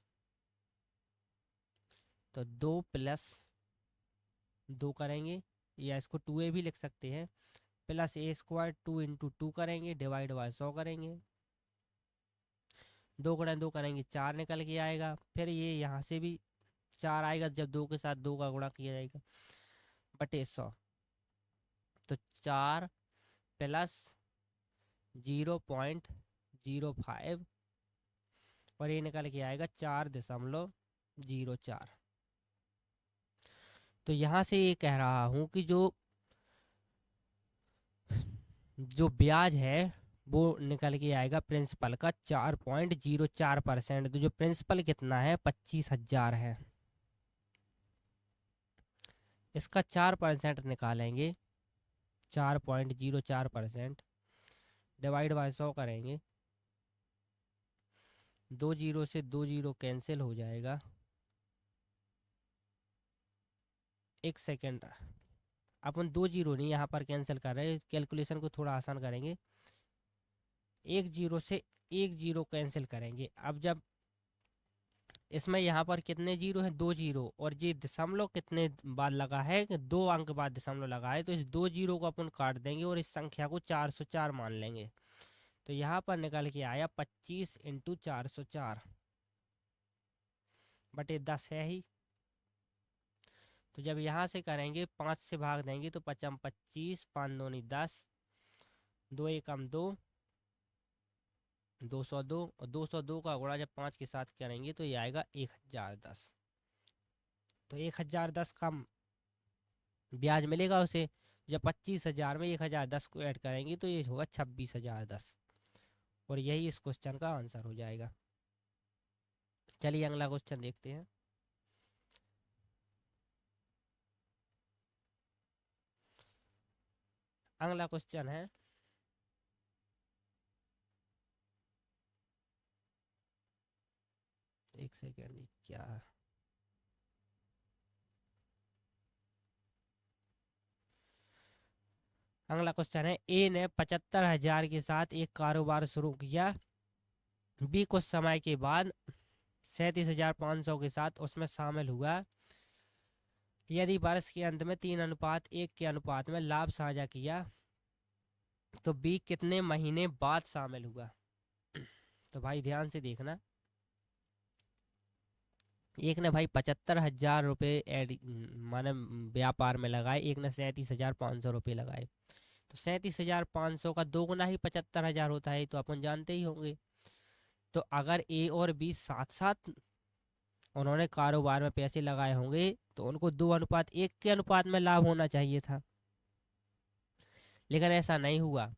तो 2+2 करेंगे या इसको 2A भी लिख सकते हैं, प्लस A² 2 × 2 करेंगे डिवाइड बाय 100 करेंगे, 2 × 2 करेंगे 4 निकल के आएगा। फिर ये यहाँ से भी 4 आएगा जब 2 के साथ 2 का गुणा किया जाएगा बटे 100, तो 4 प्लस 0.05 और ये निकल के आएगा 4.04। तो यहाँ से ये कह रहा हूँ कि जो जो ब्याज है वो निकल के आएगा प्रिंसिपल का 4.04%। तो जो प्रिंसिपल कितना है 25,000 है, इसका 4% निकालेंगे, 4.04% डिवाइड बाय 100 करेंगे, 2 जीरो से 2 जीरो कैंसिल हो जाएगा। एक सेकेंड, अपन 2 जीरो नहीं यहाँ पर कैंसिल कर रहे हैं, कैलकुलेशन को थोड़ा आसान करेंगे। 1 जीरो से 1 जीरो कैंसिल करेंगे। अब जब इसमें यहाँ पर कितने जीरो हैं 2 जीरो, और ये दशमलव कितने बाद लगा है कि 2 अंक बाद दशमलव लगा है, तो इस 2 जीरो को अपन काट देंगे और इस संख्या को 404 मान लेंगे। तो यहाँ पर निकल के आया 25 × 404 बटे 10 है ही। तो जब यहाँ से करेंगे 5 से भाग देंगे तो 25, 5 दूनी 10, 2 एकम 2, 202, और 202 का गुणा जब 5 के साथ करेंगे तो ये आएगा 1010। तो 1010 का ब्याज मिलेगा उसे। जब 25,000 में 1010 को ऐड करेंगे तो ये होगा 26,010, और यही इस क्वेश्चन का आंसर हो जाएगा। चलिए अगला क्वेश्चन देखते हैं। अगला क्वेश्चन है एक सेकेंड, क्या अगला क्वेश्चन है, ए ने 75,000 के साथ एक कारोबार शुरू किया। बी कुछ समय के बाद 37,500 के साथ उसमें शामिल हुआ। यदि वर्ष के अंत में 3:1 के अनुपात में लाभ साझा किया तो बी कितने महीने बाद शामिल हुआ। तो भाई ध्यान से देखना, एक ने भाई 75,000 रुपये माने व्यापार में लगाए, एक ने 37,500 रुपये लगाए। तो 37,500 का 2 गुना ही 75,000 होता है, तो अपन जानते ही होंगे। तो अगर ए और बी साथ साथ उन्होंने कारोबार में पैसे लगाए होंगे तो उनको 2:1 के अनुपात में लाभ होना चाहिए था, लेकिन ऐसा नहीं हुआ।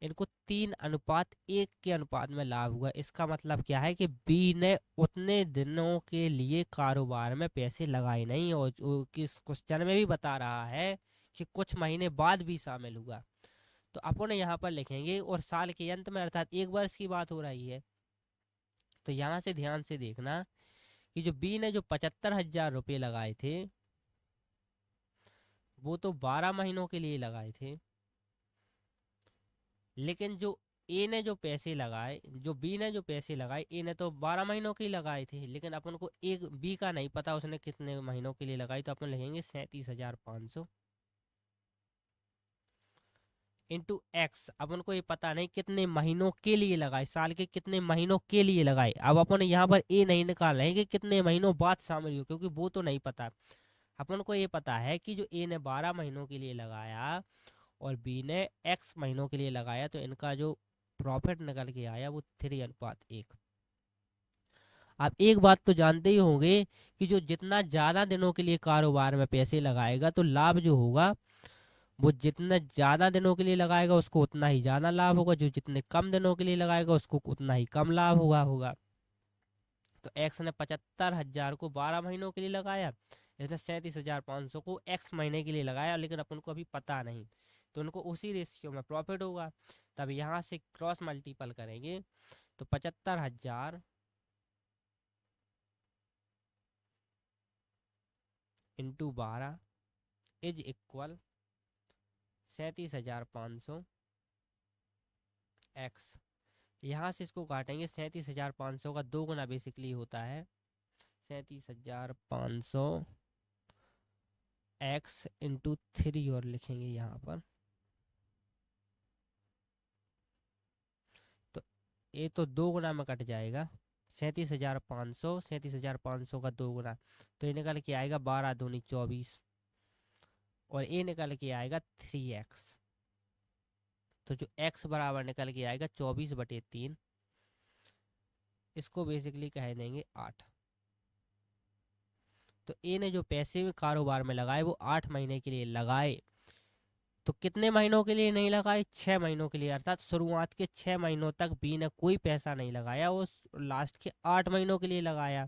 इनको 3:1 के अनुपात में लाभ हुआ। इसका मतलब क्या है कि बी ने उतने दिनों के लिए कारोबार में पैसे लगाए नहीं, और किस क्वेश्चन में भी बता रहा है कि कुछ महीने बाद भी शामिल हुआ। तो अपन यहाँ पर लिखेंगे और साल के अंत में, अर्थात 1 वर्ष की बात हो रही है। तो यहाँ से ध्यान से देखना कि जो बी ने जो 75,000 रुपये लगाए थे वो तो 12 महीनों के लिए लगाए थे, लेकिन जो ए ने जो पैसे लगाए, जो बी ने जो पैसे लगाए, ए ने तो 12 महीनों के ही लगाए थे, लेकिन अपन को एक बी का नहीं पता उसने कितने महीनों के लिए लगाई। तो अपन लिखेंगे 37,500 इंटू एक्स। अपन को ये पता नहीं कितने महीनों के लिए लगाए, साल के कितने महीनों के लिए लगाए। अब अपन यहाँ पर ए नहीं निकाल रहे हैं कि कितने महीनों बाद शामिल हुए, क्योंकि वो तो नहीं पता। अपन को ये पता है कि जो ए ने 12 महीनों के लिए लगाया और बी ने एक्स महीनों के लिए लगाया, तो इनका जो प्रॉफिट निकल के आया वो 3:1। आप एक बात तो जानते ही होंगे कि जो जितना ज़्यादा दिनों के लिए कारोबार में पैसे लगाएगा तो लाभ जो होगा, वो जितना ज़्यादा दिनों के लिए लगाएगा उसको उतना ही ज़्यादा लाभ होगा, जो जितने कम दिनों के लिए लगाएगा उसको उतना ही कम लाभ होगा। तो एक्स ने 75,000 को 12 महीनों के लिए लगाया, इसने 37,500 को एक्स महीने के लिए लगाया, लेकिन अपन को अभी पता नहीं, तो उनको उसी रेशियो में प्रॉफिट होगा। तब यहाँ से क्रॉस मल्टीपल करेंगे तो 75,000 इंटू 12 इज इक्वल 37,500 एक्स। यहाँ से इसको काटेंगे, 37,500 का 2 गुना बेसिकली होता है 37,500 एक्स इंटू 3 और लिखेंगे यहाँ पर। तो ये तो 2 गुना में कट जाएगा, 37,500 का 2 गुना, तो ये निकल के आएगा 12 दूनी 24, और ये निकल के आएगा 3x। तो जो x बराबर निकल के आएगा 24/3, इसको बेसिकली कह देंगे 8। तो ए ने जो पैसे में कारोबार में लगाए वो 8 महीने के लिए लगाए, तो कितने महीनों के लिए नहीं लगाए? 6 महीनों के लिए, अर्थात शुरुआत के 6 महीनों तक बी ने कोई पैसा नहीं लगाया, वो लास्ट के 8 महीनों के लिए लगाया।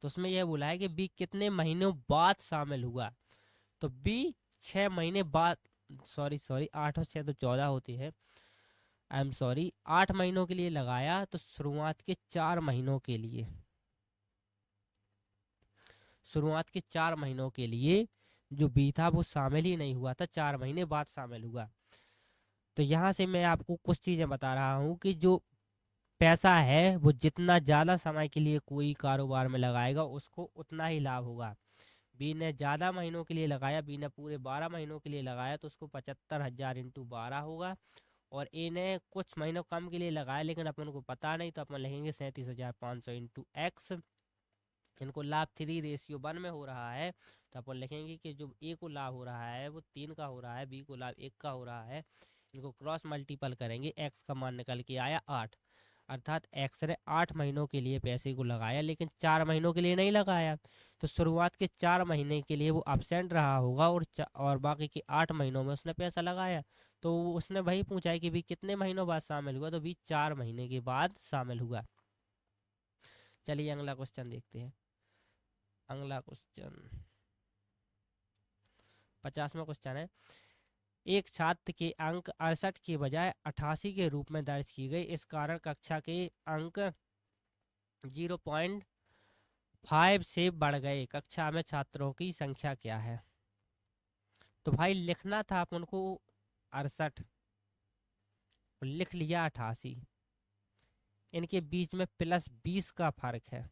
तो उसमें यह बोला है कि बी कितने महीनों बाद शामिल हुआ, तो बी 6 महीने बाद, सॉरी 8 और 6 तो 14 होती है, आई एम सॉरी, 8 महीनों के लिए लगाया, तो शुरुआत के 4 महीनों के लिए, शुरुआत के 4 महीनों के लिए जो बी था वो शामिल ही नहीं हुआ था, 4 महीने बाद शामिल हुआ। तो यहाँ से मैं आपको कुछ चीज़ें बता रहा हूँ कि जो पैसा है वो जितना ज़्यादा समय के लिए कोई कारोबार में लगाएगा उसको उतना ही लाभ होगा। बी ने ज़्यादा महीनों के लिए लगाया, बी ने पूरे 12 महीनों के लिए लगाया, तो उसको 75,000 इंटू 12 होगा। और ए ने कुछ महीनों कम के लिए लगाया लेकिन अपन को पता नहीं, तो अपन लिखेंगे 37,500 इंटू एक्स। इनको लाभ 3:1 में हो रहा है, तो अपन लिखेंगे कि जो ए को लाभ हो रहा है वो 3 का हो रहा है, बी को लाभ 1 का हो रहा है। इनको क्रॉस मल्टीपल करेंगे, एक्स का मान निकल के आया 8, अर्थात एक्स ने 8 महीनों के लिए पैसे को लगाया लेकिन 4 महीनों के लिए नहीं लगाया। तो शुरुआत के 4 महीने के लिए वो अब्सेंट रहा होगा, और बाकी के 8 महीनों में उसने पैसा लगाया। तो उसने वही पूछा है कि भी कितने महीनों बाद शामिल हुआ, तो भी 4 महीने के बाद शामिल हुआ। चलिए अगला क्वेश्चन देखते हैं। अगला क्वेश्चन 50वां क्वेश्चन है, एक छात्र के अंक 68 के बजाय 88 के रूप में दर्ज की गई, इस कारण कक्षा के अंक 0.5 से बढ़ गए, कक्षा में छात्रों की संख्या क्या है? तो भाई लिखना था अपन को 68, लिख लिया 88, इनके बीच में +20 का फर्क है,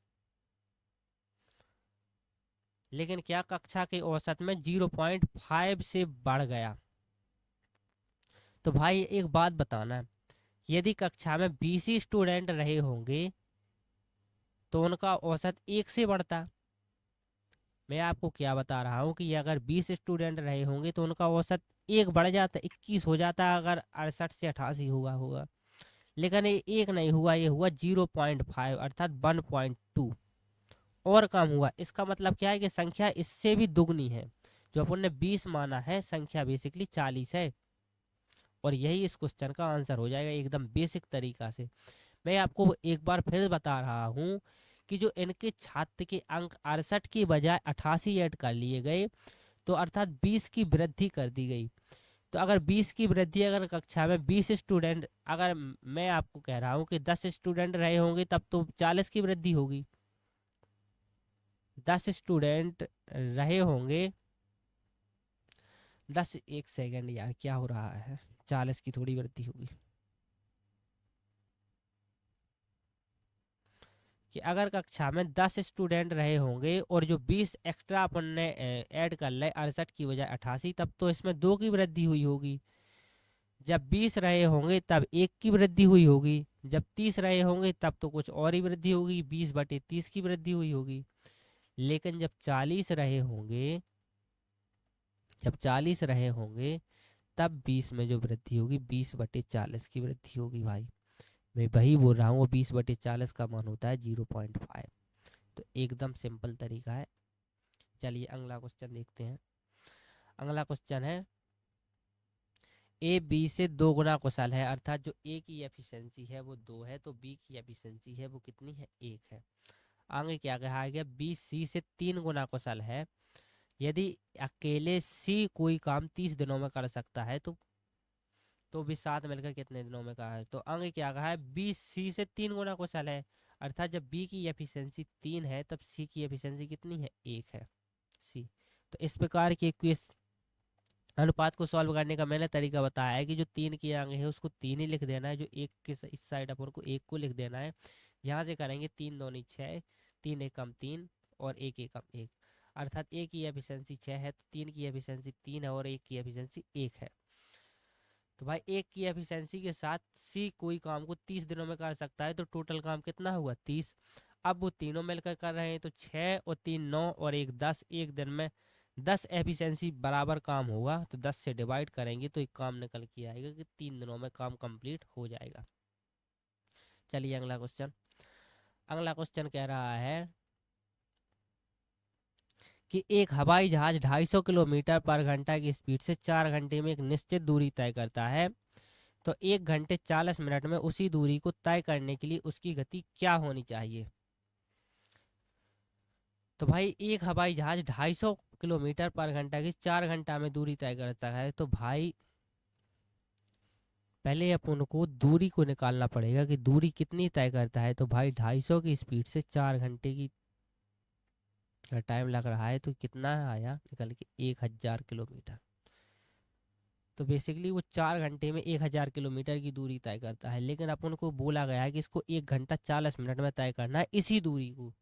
लेकिन क्या कक्षा के औसत में 0.5 से बढ़ गया। तो भाई एक बात बताना, यदि कक्षा में 20 ही स्टूडेंट रहे होंगे तो उनका औसत 1 से बढ़ता। मैं आपको क्या बता रहा हूँ कि अगर 20 स्टूडेंट रहे होंगे तो उनका औसत एक बढ़ जाता, 21 हो जाता अगर 68 से 88 होगा। लेकिन ये एक नहीं हुआ, ये हुआ 0.5 अर्थात 1.2 और कम हुआ। इसका मतलब क्या है कि संख्या इससे भी दुगनी है। जो अपन ने 20 माना है, संख्या बेसिकली 40 है। और यही इस क्वेश्चन का आंसर हो जाएगा एकदम बेसिक तरीका से। मैं आपको एक बार फिर बता रहा हूँ कि जो इनके छात्र के अंक 68 की बजाय 88 ऐड कर लिए गए, तो अर्थात 20 की वृद्धि कर दी गई। तो अगर 20 की वृद्धि, अगर कक्षा में 20 स्टूडेंट, अगर मैं आपको कह रहा हूँ कि 10 स्टूडेंट रहे होंगे, तब तो 40 की वृद्धि होगी। 10 स्टूडेंट रहे होंगे, 10, एक सेकंड यार क्या हो रहा है, 40 की थोड़ी वृद्धि होगी। कि अगर कक्षा में 10 स्टूडेंट रहे होंगे और जो 20 एक्स्ट्रा अपन ने ऐड कर ले 68 की बजाय 88, तब तो इसमें 2 की वृद्धि हुई होगी। जब 20 रहे होंगे तब 1 की वृद्धि हुई होगी। जब 30 रहे होंगे तब तो कुछ और ही वृद्धि होगी, 20/30 की वृद्धि हुई होगी। लेकिन जब 40 रहे होंगे, जब 40 रहे होंगे तब 20 में जो वृद्धि होगी 20/40 की वृद्धि होगी भाई। मैं वही बोल रहा हूँ, वो 20/40 का मान होता है 0.5। तो एकदम सिंपल तरीका है। चलिए अगला क्वेश्चन देखते हैं। अगला क्वेश्चन है, ए बी से 2 गुना कुशल है, अर्थात जो ए की एफिशिएंसी है वो 2 है, तो बी की एफिशिएंसी है वो कितनी है, 1 है। आगे क्या कहा गया, बी सी से 3 गुना कुशल है। यदि अकेले सी कोई काम 30 दिनों में कर सकता है, तो भी साथ मिलकर कितने दिनों में कहा है। तो आगे क्या कहा है, बी सी से 3 गुना कुशल है, अर्थात जब बी की एफिशिएंसी 3 है तब सी की एफिशिएंसी कितनी है, 1 है। सी। तो इस प्रकार की इक्वेशन, अनुपात को सॉल्व करने का मैंने तरीका बताया है कि जो 3 की आगे है उसको 3 ही लिख देना है, जो एक के इस साइड अपन को 1 को लिख देना है। यहाँ से करेंगे 3 दूनी 6, 3 एकम 3 और 1 एकम 1, अर्थात ए की एफिशिएंसी 6 है तो 3 की एफिशिएंसी 3 है और 1 की एफिशिएंसी 1 है। तो भाई 1 की एफिशिएंसी के साथ सी कोई काम को 30 दिनों में कर सकता है, तो टोटल काम कितना हुआ, 30। अब वो तीनों मिलकर कर रहे हैं, तो 6 और 3 9 और 1 10, एक दिन में 10 एफिशिएंसी बराबर काम होगा, तो 10 से डिवाइड करेंगे तो एक काम निकल के आएगा कि 3 दिनों में काम कंप्लीट हो जाएगा। चलिए अगला क्वेश्चन। अगला क्वेश्चन कह रहा है कि एक हवाई जहाज 250 किलोमीटर पर घंटा की स्पीड से 4 घंटे में एक निश्चित दूरी तय करता है, तो 1 घंटे 40 मिनट में उसी दूरी को तय करने के लिए उसकी गति क्या होनी चाहिए। तो भाई एक हवाई जहाज 250 किलोमीटर पर घंटा की 4 घंटा में दूरी तय करता है, तो भाई पहले अपन को दूरी को निकालना पड़ेगा कि दूरी कितनी तय करता है। तो भाई 250 की स्पीड से 4 घंटे की टाइम लग रहा है, तो कितना आया निकल के, 1000 किलोमीटर। तो बेसिकली वो 4 घंटे में 1000 किलोमीटर की दूरी तय करता है, लेकिन अपन को बोला गया है कि इसको 1 घंटा 40 मिनट में तय करना है इसी दूरी को,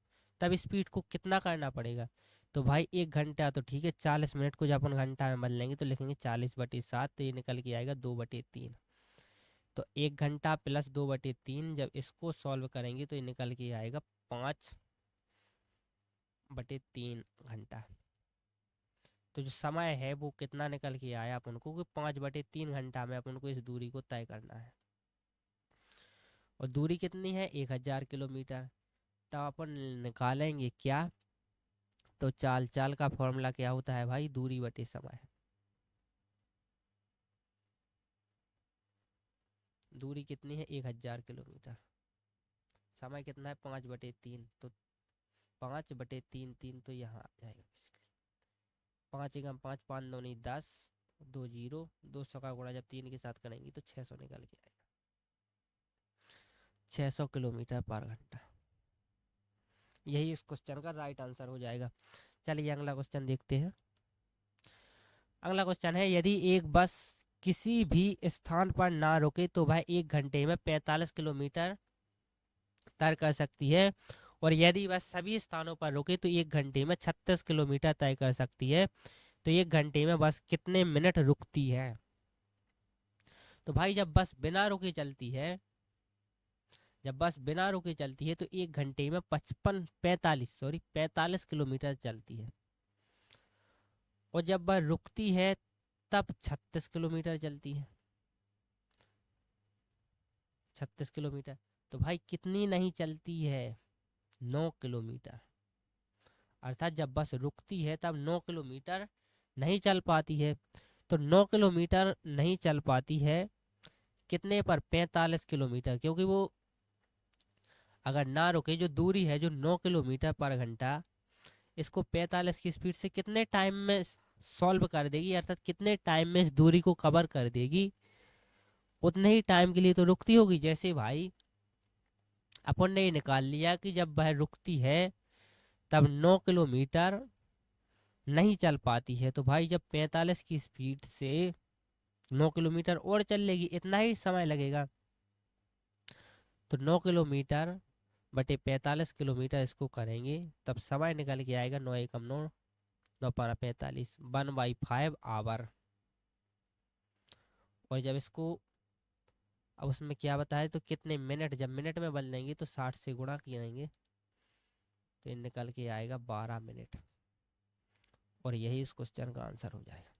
तब स्पीड को कितना करना पड़ेगा। तो भाई 1 घंटा तो ठीक है, 40 मिनट को जब अपन घंटा में बदल लेंगे तो लिखेंगे 40/7, तो ये निकल के आएगा 2/3। तो 1 घंटा प्लस 2/3, जब इसको सॉल्व करेंगे तो ये निकल के आएगा 5/3 घंटा। तो जो समय है वो कितना निकल के आया अपन को कि 5/3 घंटा में अपन को इस दूरी को तय करना है। और दूरी कितनी है, 1000 किलोमीटर। तब अपन निकालेंगे क्या, तो चाल चाल का फॉर्मूला क्या होता है भाई, दूरी बटे समय। दूरी कितनी है, 1000 किलोमीटर। समय कितना है, 5/3, तो 5/3, 3 तो यहाँ आ जाएगा बेसिकली। 5 एकम 5, 5 दूनी 10, 2 जीरो, 200 का गुणा जब 3 के साथ करेंगे तो 600 निकल के आएगा, 600 किलोमीटर पर घंटा। यही इस क्वेश्चन का राइट आंसर हो जाएगा। चलिए अगला क्वेश्चन देखते हैं। अगला क्वेश्चन है, यदि एक बस किसी भी स्थान पर ना रुके तो वह 1 घंटे में 45 किलोमीटर तय कर सकती है, और यदि वह सभी स्थानों पर रुके तो 1 घंटे में 36 किलोमीटर तय कर सकती है। तो 1 घंटे में बस कितने मिनट रुकती है। तो भाई जब बस बिना रुके चलती है, जब बस बिना रुके चलती है तो 1 घंटे में 45 किलोमीटर चलती है। और जब वह रुकती है तब 36 किलोमीटर चलती है, 36 किलोमीटर। तो भाई कितनी नहीं चलती है, 9 किलोमीटर। अर्थात जब बस रुकती है तब 9 किलोमीटर नहीं चल पाती है। तो 9 किलोमीटर नहीं चल पाती है कितने पर, 45 किलोमीटर, क्योंकि वो अगर ना रुके, जो दूरी है जो 9 किलोमीटर पर घंटा, इसको 45 की स्पीड से कितने टाइम में सॉल्व कर देगी, अर्थात कितने टाइम में इस दूरी को कवर कर देगी, उतने ही टाइम के लिए तो रुकती होगी। जैसे भाई अपन ने ये निकाल लिया कि जब वह रुकती है तब 9 किलोमीटर नहीं चल पाती है, तो भाई जब 45 की स्पीड से 9 किलोमीटर और चल लेगी, इतना ही समय लगेगा। तो 9 किलोमीटर बटे 45 किलोमीटर इसको करेंगे, तब समय निकल के आएगा 9 एकम 9, 9 पारा 45, 1/5 आवर। और जब इसको अब उसमें क्या बताए तो कितने मिनट, जब मिनट में बदल देंगे तो 60 से गुणा करेंगे तो ये निकल के आएगा 12 मिनट। और यही इस क्वेश्चन का आंसर हो जाएगा।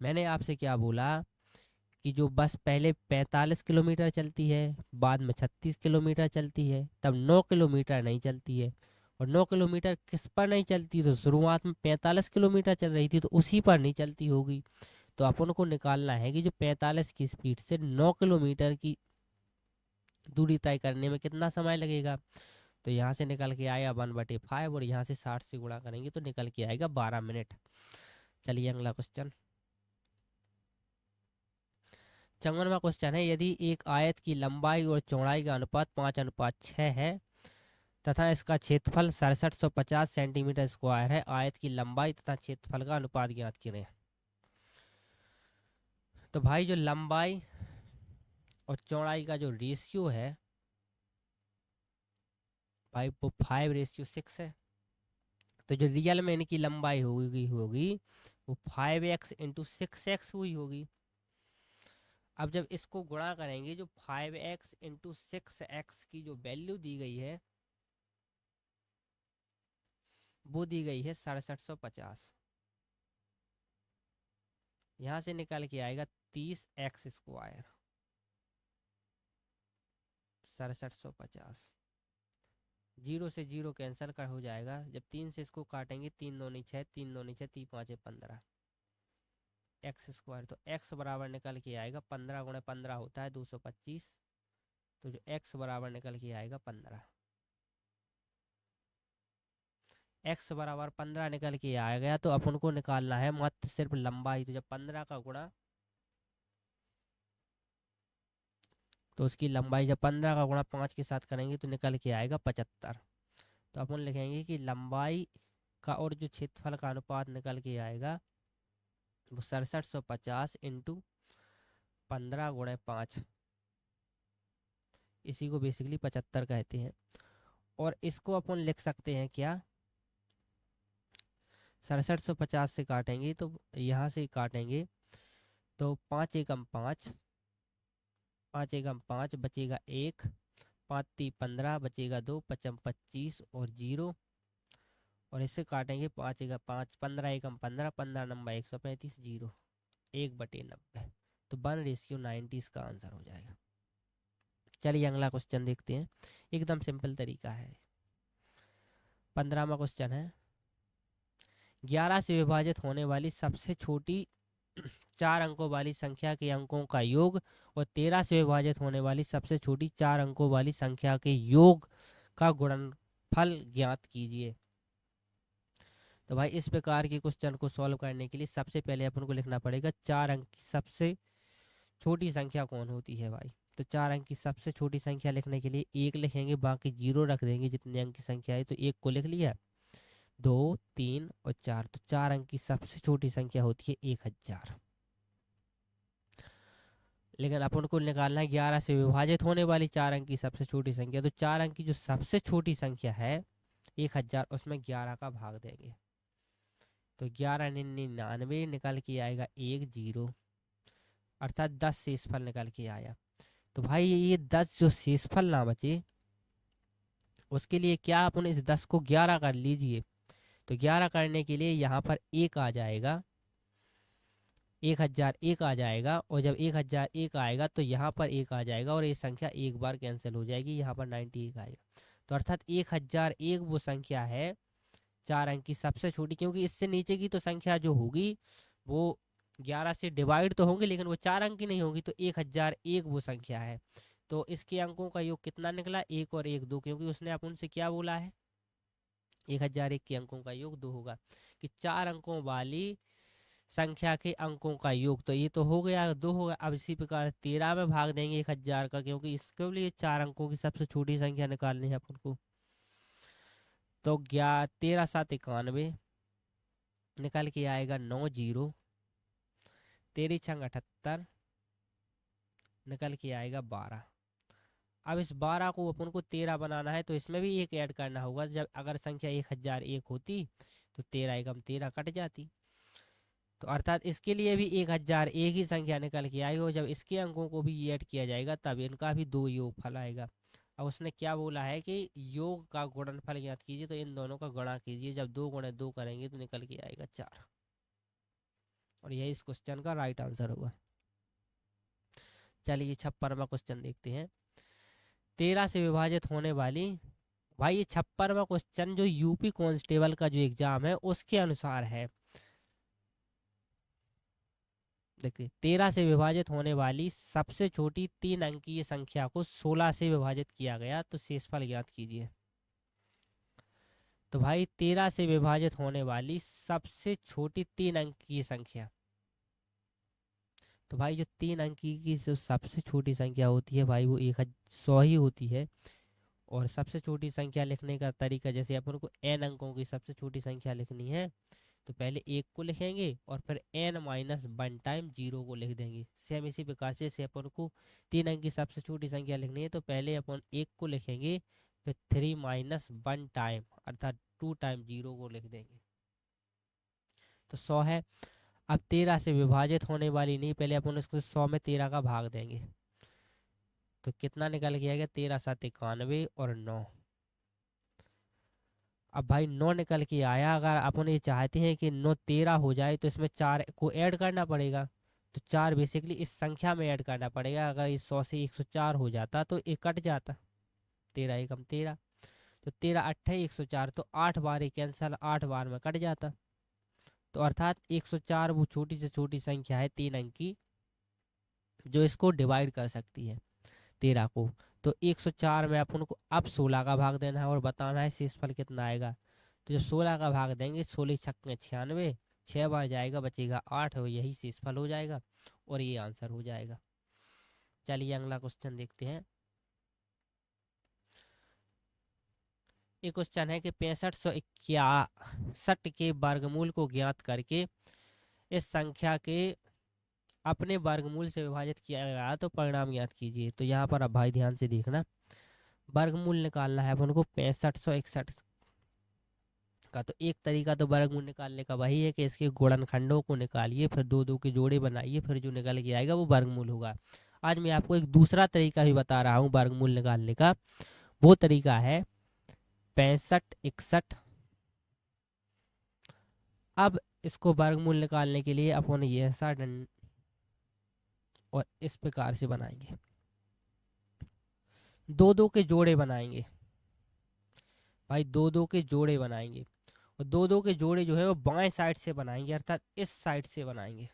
मैंने आपसे क्या बोला कि जो बस पहले 45 किलोमीटर चलती है, बाद में 36 किलोमीटर चलती है, तब 9 किलोमीटर नहीं चलती है। और 9 किलोमीटर किस पर नहीं चलती, तो शुरुआत में 45 किलोमीटर चल रही थी तो उसी पर नहीं चलती होगी। तो अपन को निकालना है कि जो 45 की स्पीड से 9 किलोमीटर की दूरी तय करने में कितना समय लगेगा। तो यहाँ से निकल के आएगा 1/5 और यहाँ से 60 से गुणा करेंगे तो निकल के आएगा 12 मिनट। चलिए अगला क्वेश्चन, 54वां क्वेश्चन है, यदि एक आयत की लंबाई और चौड़ाई का अनुपात 5:6 है तथा इसका क्षेत्रफल 6750 सेंटीमीटर स्क्वायर है, आयत की लंबाई तथा क्षेत्रफल का अनुपात ज्ञात करें। तो भाई जो लंबाई और चौड़ाई का जो रेशियो है भाई वो 5:6 है। तो जो रियल में इनकी लंबाई होगी वो 5x × 6x हुई होगी। अब जब इसको गुणा करेंगे, जो 5x × 6x की जो वैल्यू दी गई है वो दी गई है 6750। यहाँ से निकल के आएगा 30x², 6750। जीरो से जीरो कैंसिल कर हो जाएगा, जब 3 से इसको काटेंगे 3 दूनी 6, 3 दूनी 6, 3 5 15 x²। तो x बराबर निकल के आएगा 15 × 15 होता है 225। तो जो x बराबर निकल के आएगा 15, x बराबर 15 निकल के आ गया। तो अपन को निकालना है मात्र सिर्फ लंबाई। तो जब 15 का गुणा, तो उसकी लंबाई जब 15 का गुणा 5 के साथ करेंगे तो निकल के आएगा 75। तो अपन लिखेंगे कि लंबाई का और जो क्षेत्रफल का अनुपात निकल के आएगा वो 6750 × 15 × 5, इसी को बेसिकली 75 कहते हैं। और इसको अपन लिख सकते हैं क्या, 6750 से काटेंगे तो यहाँ से काटेंगे तो 5 एकम 5, 5 एकम 5 बचेगा 1, 5 × 15 बचेगा 2, 5 25 और 0। और इससे काटेंगे 5 एकम 5, 15 एकम 15, 15 नंबर 135, 0, 1/90। तो 1:90 इसका आंसर हो जाएगा। चलिए अगला क्वेश्चन देखते हैं, एकदम सिंपल तरीका है। 15वां क्वेश्चन है, 11 से विभाजित होने वाली सबसे छोटी 4 अंकों वाली संख्या के अंकों का योग और 13 से विभाजित होने वाली सबसे छोटी 4 अंकों वाली संख्या के योग का गुणनफल ज्ञात कीजिए। तो भाई इस प्रकार के क्वेश्चन को सॉल्व करने के लिए सबसे पहले अपन को लिखना पड़ेगा 4 अंक की सबसे छोटी संख्या कौन होती है भाई। तो 4 अंक की सबसे छोटी संख्या लिखने के लिए 1 लिखेंगे, बाकी 0 रख देंगे, जितने अंक की संख्या है। तो 1 को लिख लिया, 2 3 और 4। तो 4 अंक की सबसे छोटी संख्या होती है 1000। लेकिन अपन को निकालना है 11 से विभाजित होने वाली 4 अंक की सबसे छोटी संख्या। तो 4 अंक की जो सबसे छोटी संख्या है 1000, उसमें 11 का भाग देंगे तो 11×99 निकल के आएगा 10, अर्थात 10 शेषफल निकल के आया। तो भाई ये 10 जो शेषफल ना बचे उसके लिए क्या, अपन इस 10 को 11 कर लीजिए। तो 11 करने के लिए यहाँ पर 1 आ जाएगा 1001 आ जाएगा, और जब 1001 आएगा तो यहाँ पर एक आ जाएगा और ये संख्या एक बार कैंसिल हो जाएगी, यहाँ पर 91 आएगा। तो अर्थात 1001 वो संख्या है 4 अंक की सबसे छोटी, क्योंकि इससे नीचे की तो संख्या जो होगी वो 11 से डिवाइड तो होंगी लेकिन वो 4 अंक की नहीं होगी, तो 1001 वो संख्या है। तो इसके अंकों का योग कितना निकला, 1 और 1 2, क्योंकि उसने अपन से क्या बोला है, 1001 के अंकों का योग 2 होगा, कि 4 अंकों वाली संख्या के अंकों का योग। तो ये तो हो गया, 2 हो गया। अब इसी प्रकार 13 में भाग देंगे 1000 का, क्योंकि इसके लिए 4 अंकों की सबसे छोटी संख्या निकालनी है अपन को। तो 13 7 91 निकल के आएगा 90, 13 छंग 78 निकल के आएगा 12। अब इस 12 को अपन को 13 बनाना है तो इसमें भी एक ऐड करना होगा। जब अगर संख्या 1001 होती तो 13 एकम 13 कट जाती, तो अर्थात इसके लिए भी 1001 ही संख्या निकल के आएगी, और जब इसके अंकों को भी ऐड किया जाएगा तब इनका भी 2 योगफल आएगा। अब उसने क्या बोला है कि योग का गुणनफल ज्ञात कीजिए, तो इन दोनों का गुणा कीजिए, जब 2 गुणे 2 करेंगे तो निकल के आएगा 4, और यही इस क्वेश्चन का राइट आंसर होगा। चलिए 56वां क्वेश्चन देखते हैं। 13 से विभाजित होने वाली, भाई ये 56वां क्वेश्चन जो यूपी कांस्टेबल का जो एग्जाम है उसके अनुसार है। देखिए 13 से विभाजित होने वाली सबसे छोटी 3 अंकीय संख्या को 16 से विभाजित किया गया तो शेषफल ज्ञात कीजिए। तो भाई 13 से विभाजित होने वाली सबसे छोटी 3 अंकीय संख्या, तो भाई जो 3 अंकी की जो सबसे छोटी संख्या होती है भाई वो 100 ही होती है। और सबसे छोटी संख्या लिखने का तरीका, जैसे अपन को n अंकों की सबसे छोटी संख्या लिखनी है तो पहले 1 को लिखेंगे और फिर n-1 टाइम 0 को लिख देंगे। सेम इसी प्रकार से अपन को 3 अंक की सबसे छोटी संख्या लिखनी है तो पहले अपन 1 को लिखेंगे, फिर 3-1 टाइम अर्थात 2 टाइम 0 को लिख देंगे, तो 100 है। अब 13 से विभाजित होने वाली नहीं, पहले अपन उसको 100 में 13 का भाग देंगे, तो कितना निकल के आएगा, 13 7 91 और 9। अब भाई 9 निकल के आया, अगर अपन ये चाहते हैं कि 9 13 हो जाए तो इसमें 4 को ऐड करना पड़ेगा, तो 4 बेसिकली इस संख्या में ऐड करना पड़ेगा। अगर इस 100 से 104 हो जाता तो एक कट जाता, 13 एकम 13, तो 13 8 104, तो 8 बार ही कैंसल, 8 बार में कट जाता। तो अर्थात 104 वो छोटी से छोटी संख्या है 3 अंक की जो इसको डिवाइड कर सकती है 13 को। तो 104 में अपन को अब 16 का भाग देना है और बताना है शेषफल कितना आएगा। तो जब 16 का भाग देंगे, 16 छक्के 96, 6 बार जाएगा बचेगा 8, और यही शेषफल हो जाएगा और ये आंसर हो जाएगा। चलिए अगला क्वेश्चन देखते हैं। ये क्वेश्चन है कि 6561 के वर्गमूल को ज्ञात करके इस संख्या के अपने वर्गमूल से विभाजित किया गया तो परिणाम ज्ञात कीजिए। तो यहाँ पर अब भाई ध्यान से देखना, वर्गमूल निकालना है अपन को 6561 का। तो एक तरीका तो वर्गमूल निकालने का वही है कि इसके गुणनखंडों को निकालिए, फिर दो दो के जोड़े बनाइए, फिर जो निकल के आएगा वो वर्गमूल होगा। आज मैं आपको एक दूसरा तरीका भी बता रहा हूँ वर्गमूल निकालने का। वो तरीका है 6561। अब इसको वर्गमूल निकालने के लिए अपन ये ऐसा और इस प्रकार से बनाएंगे, दो दो के जोड़े बनाएंगे भाई, दो दो के जोड़े बनाएंगे, और दो दो के जोड़े जो है वो बाएं साइड से बनाएंगे अर्थात इस साइड से बनाएंगे।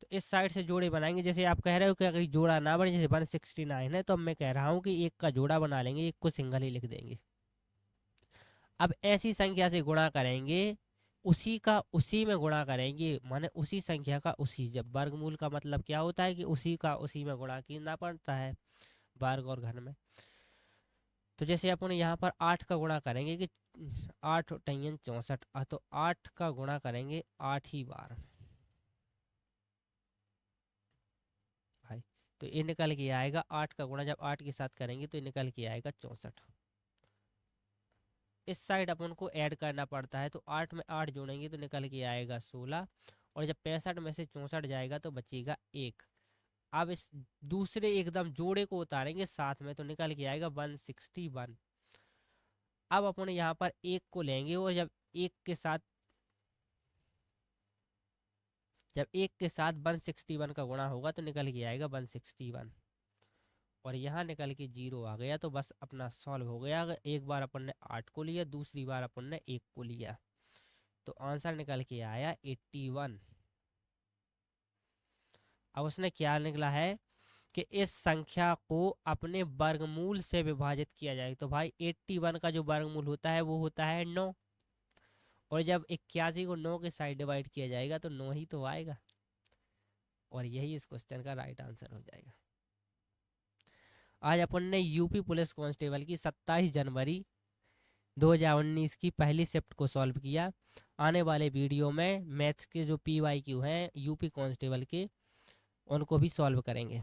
तो इस साइड से जोड़े बनाएंगे। जैसे आप कह रहे हो कि अगर जोड़ा ना बने, जैसे 169 है, तो अब मैं कह रहा हूँ कि एक का जोड़ा बना लेंगे, एक को सिंगल ही लिख देंगे। अब ऐसी संख्या से गुणा करेंगे, उसी का उसी में गुणा करेंगे, माने उसी संख्या का उसी। जब वर्गमूल का मतलब क्या होता है कि उसी का उसी में गुणा करना पड़ता है वर्ग और घन में। तो जैसे अपन यहाँ पर 8 का गुणा करेंगे कि 8 टैन 64, तो 8 का गुणा करेंगे 8 ही बार भाई, तो ये निकल के आएगा 8 का गुणा जब 8 के साथ करेंगे तो ये निकल के आएगा 64। इस साइड अपन को ऐड करना पड़ता है, तो 8 में 8 जोड़ेंगे तो निकल के आएगा 16, और जब 65 में से 64 जाएगा तो बचेगा 1। अब इस दूसरे एकदम जोड़े को उतारेंगे साथ में, तो निकल के आएगा 161। अब अपन यहाँ पर 1 को लेंगे और जब एक के साथ 161 का गुणा होगा तो निकल के आएगा 161, और यहाँ निकल के 0 आ गया, तो बस अपना सॉल्व हो गया। अगर एक बार अपन ने 8 को लिया, दूसरी बार अपन ने 1 को लिया, तो आंसर निकल के आया 81। अब उसने क्या निकला है कि इस संख्या को अपने वर्गमूल से विभाजित किया जाए। तो भाई 81 का जो वर्गमूल होता है वो होता है 9, और जब 81 को 9 के साइड डिवाइड किया जाएगा तो 9 ही तो आएगा, और यही इस क्वेश्चन का राइट आंसर हो जाएगा। आज अपन ने यूपी पुलिस कांस्टेबल की 27 जनवरी 2019 की पहली शिफ्ट को सॉल्व किया। आने वाले वीडियो में मैथ्स के जो PYQ हैं यूपी कांस्टेबल के, उनको भी सॉल्व करेंगे।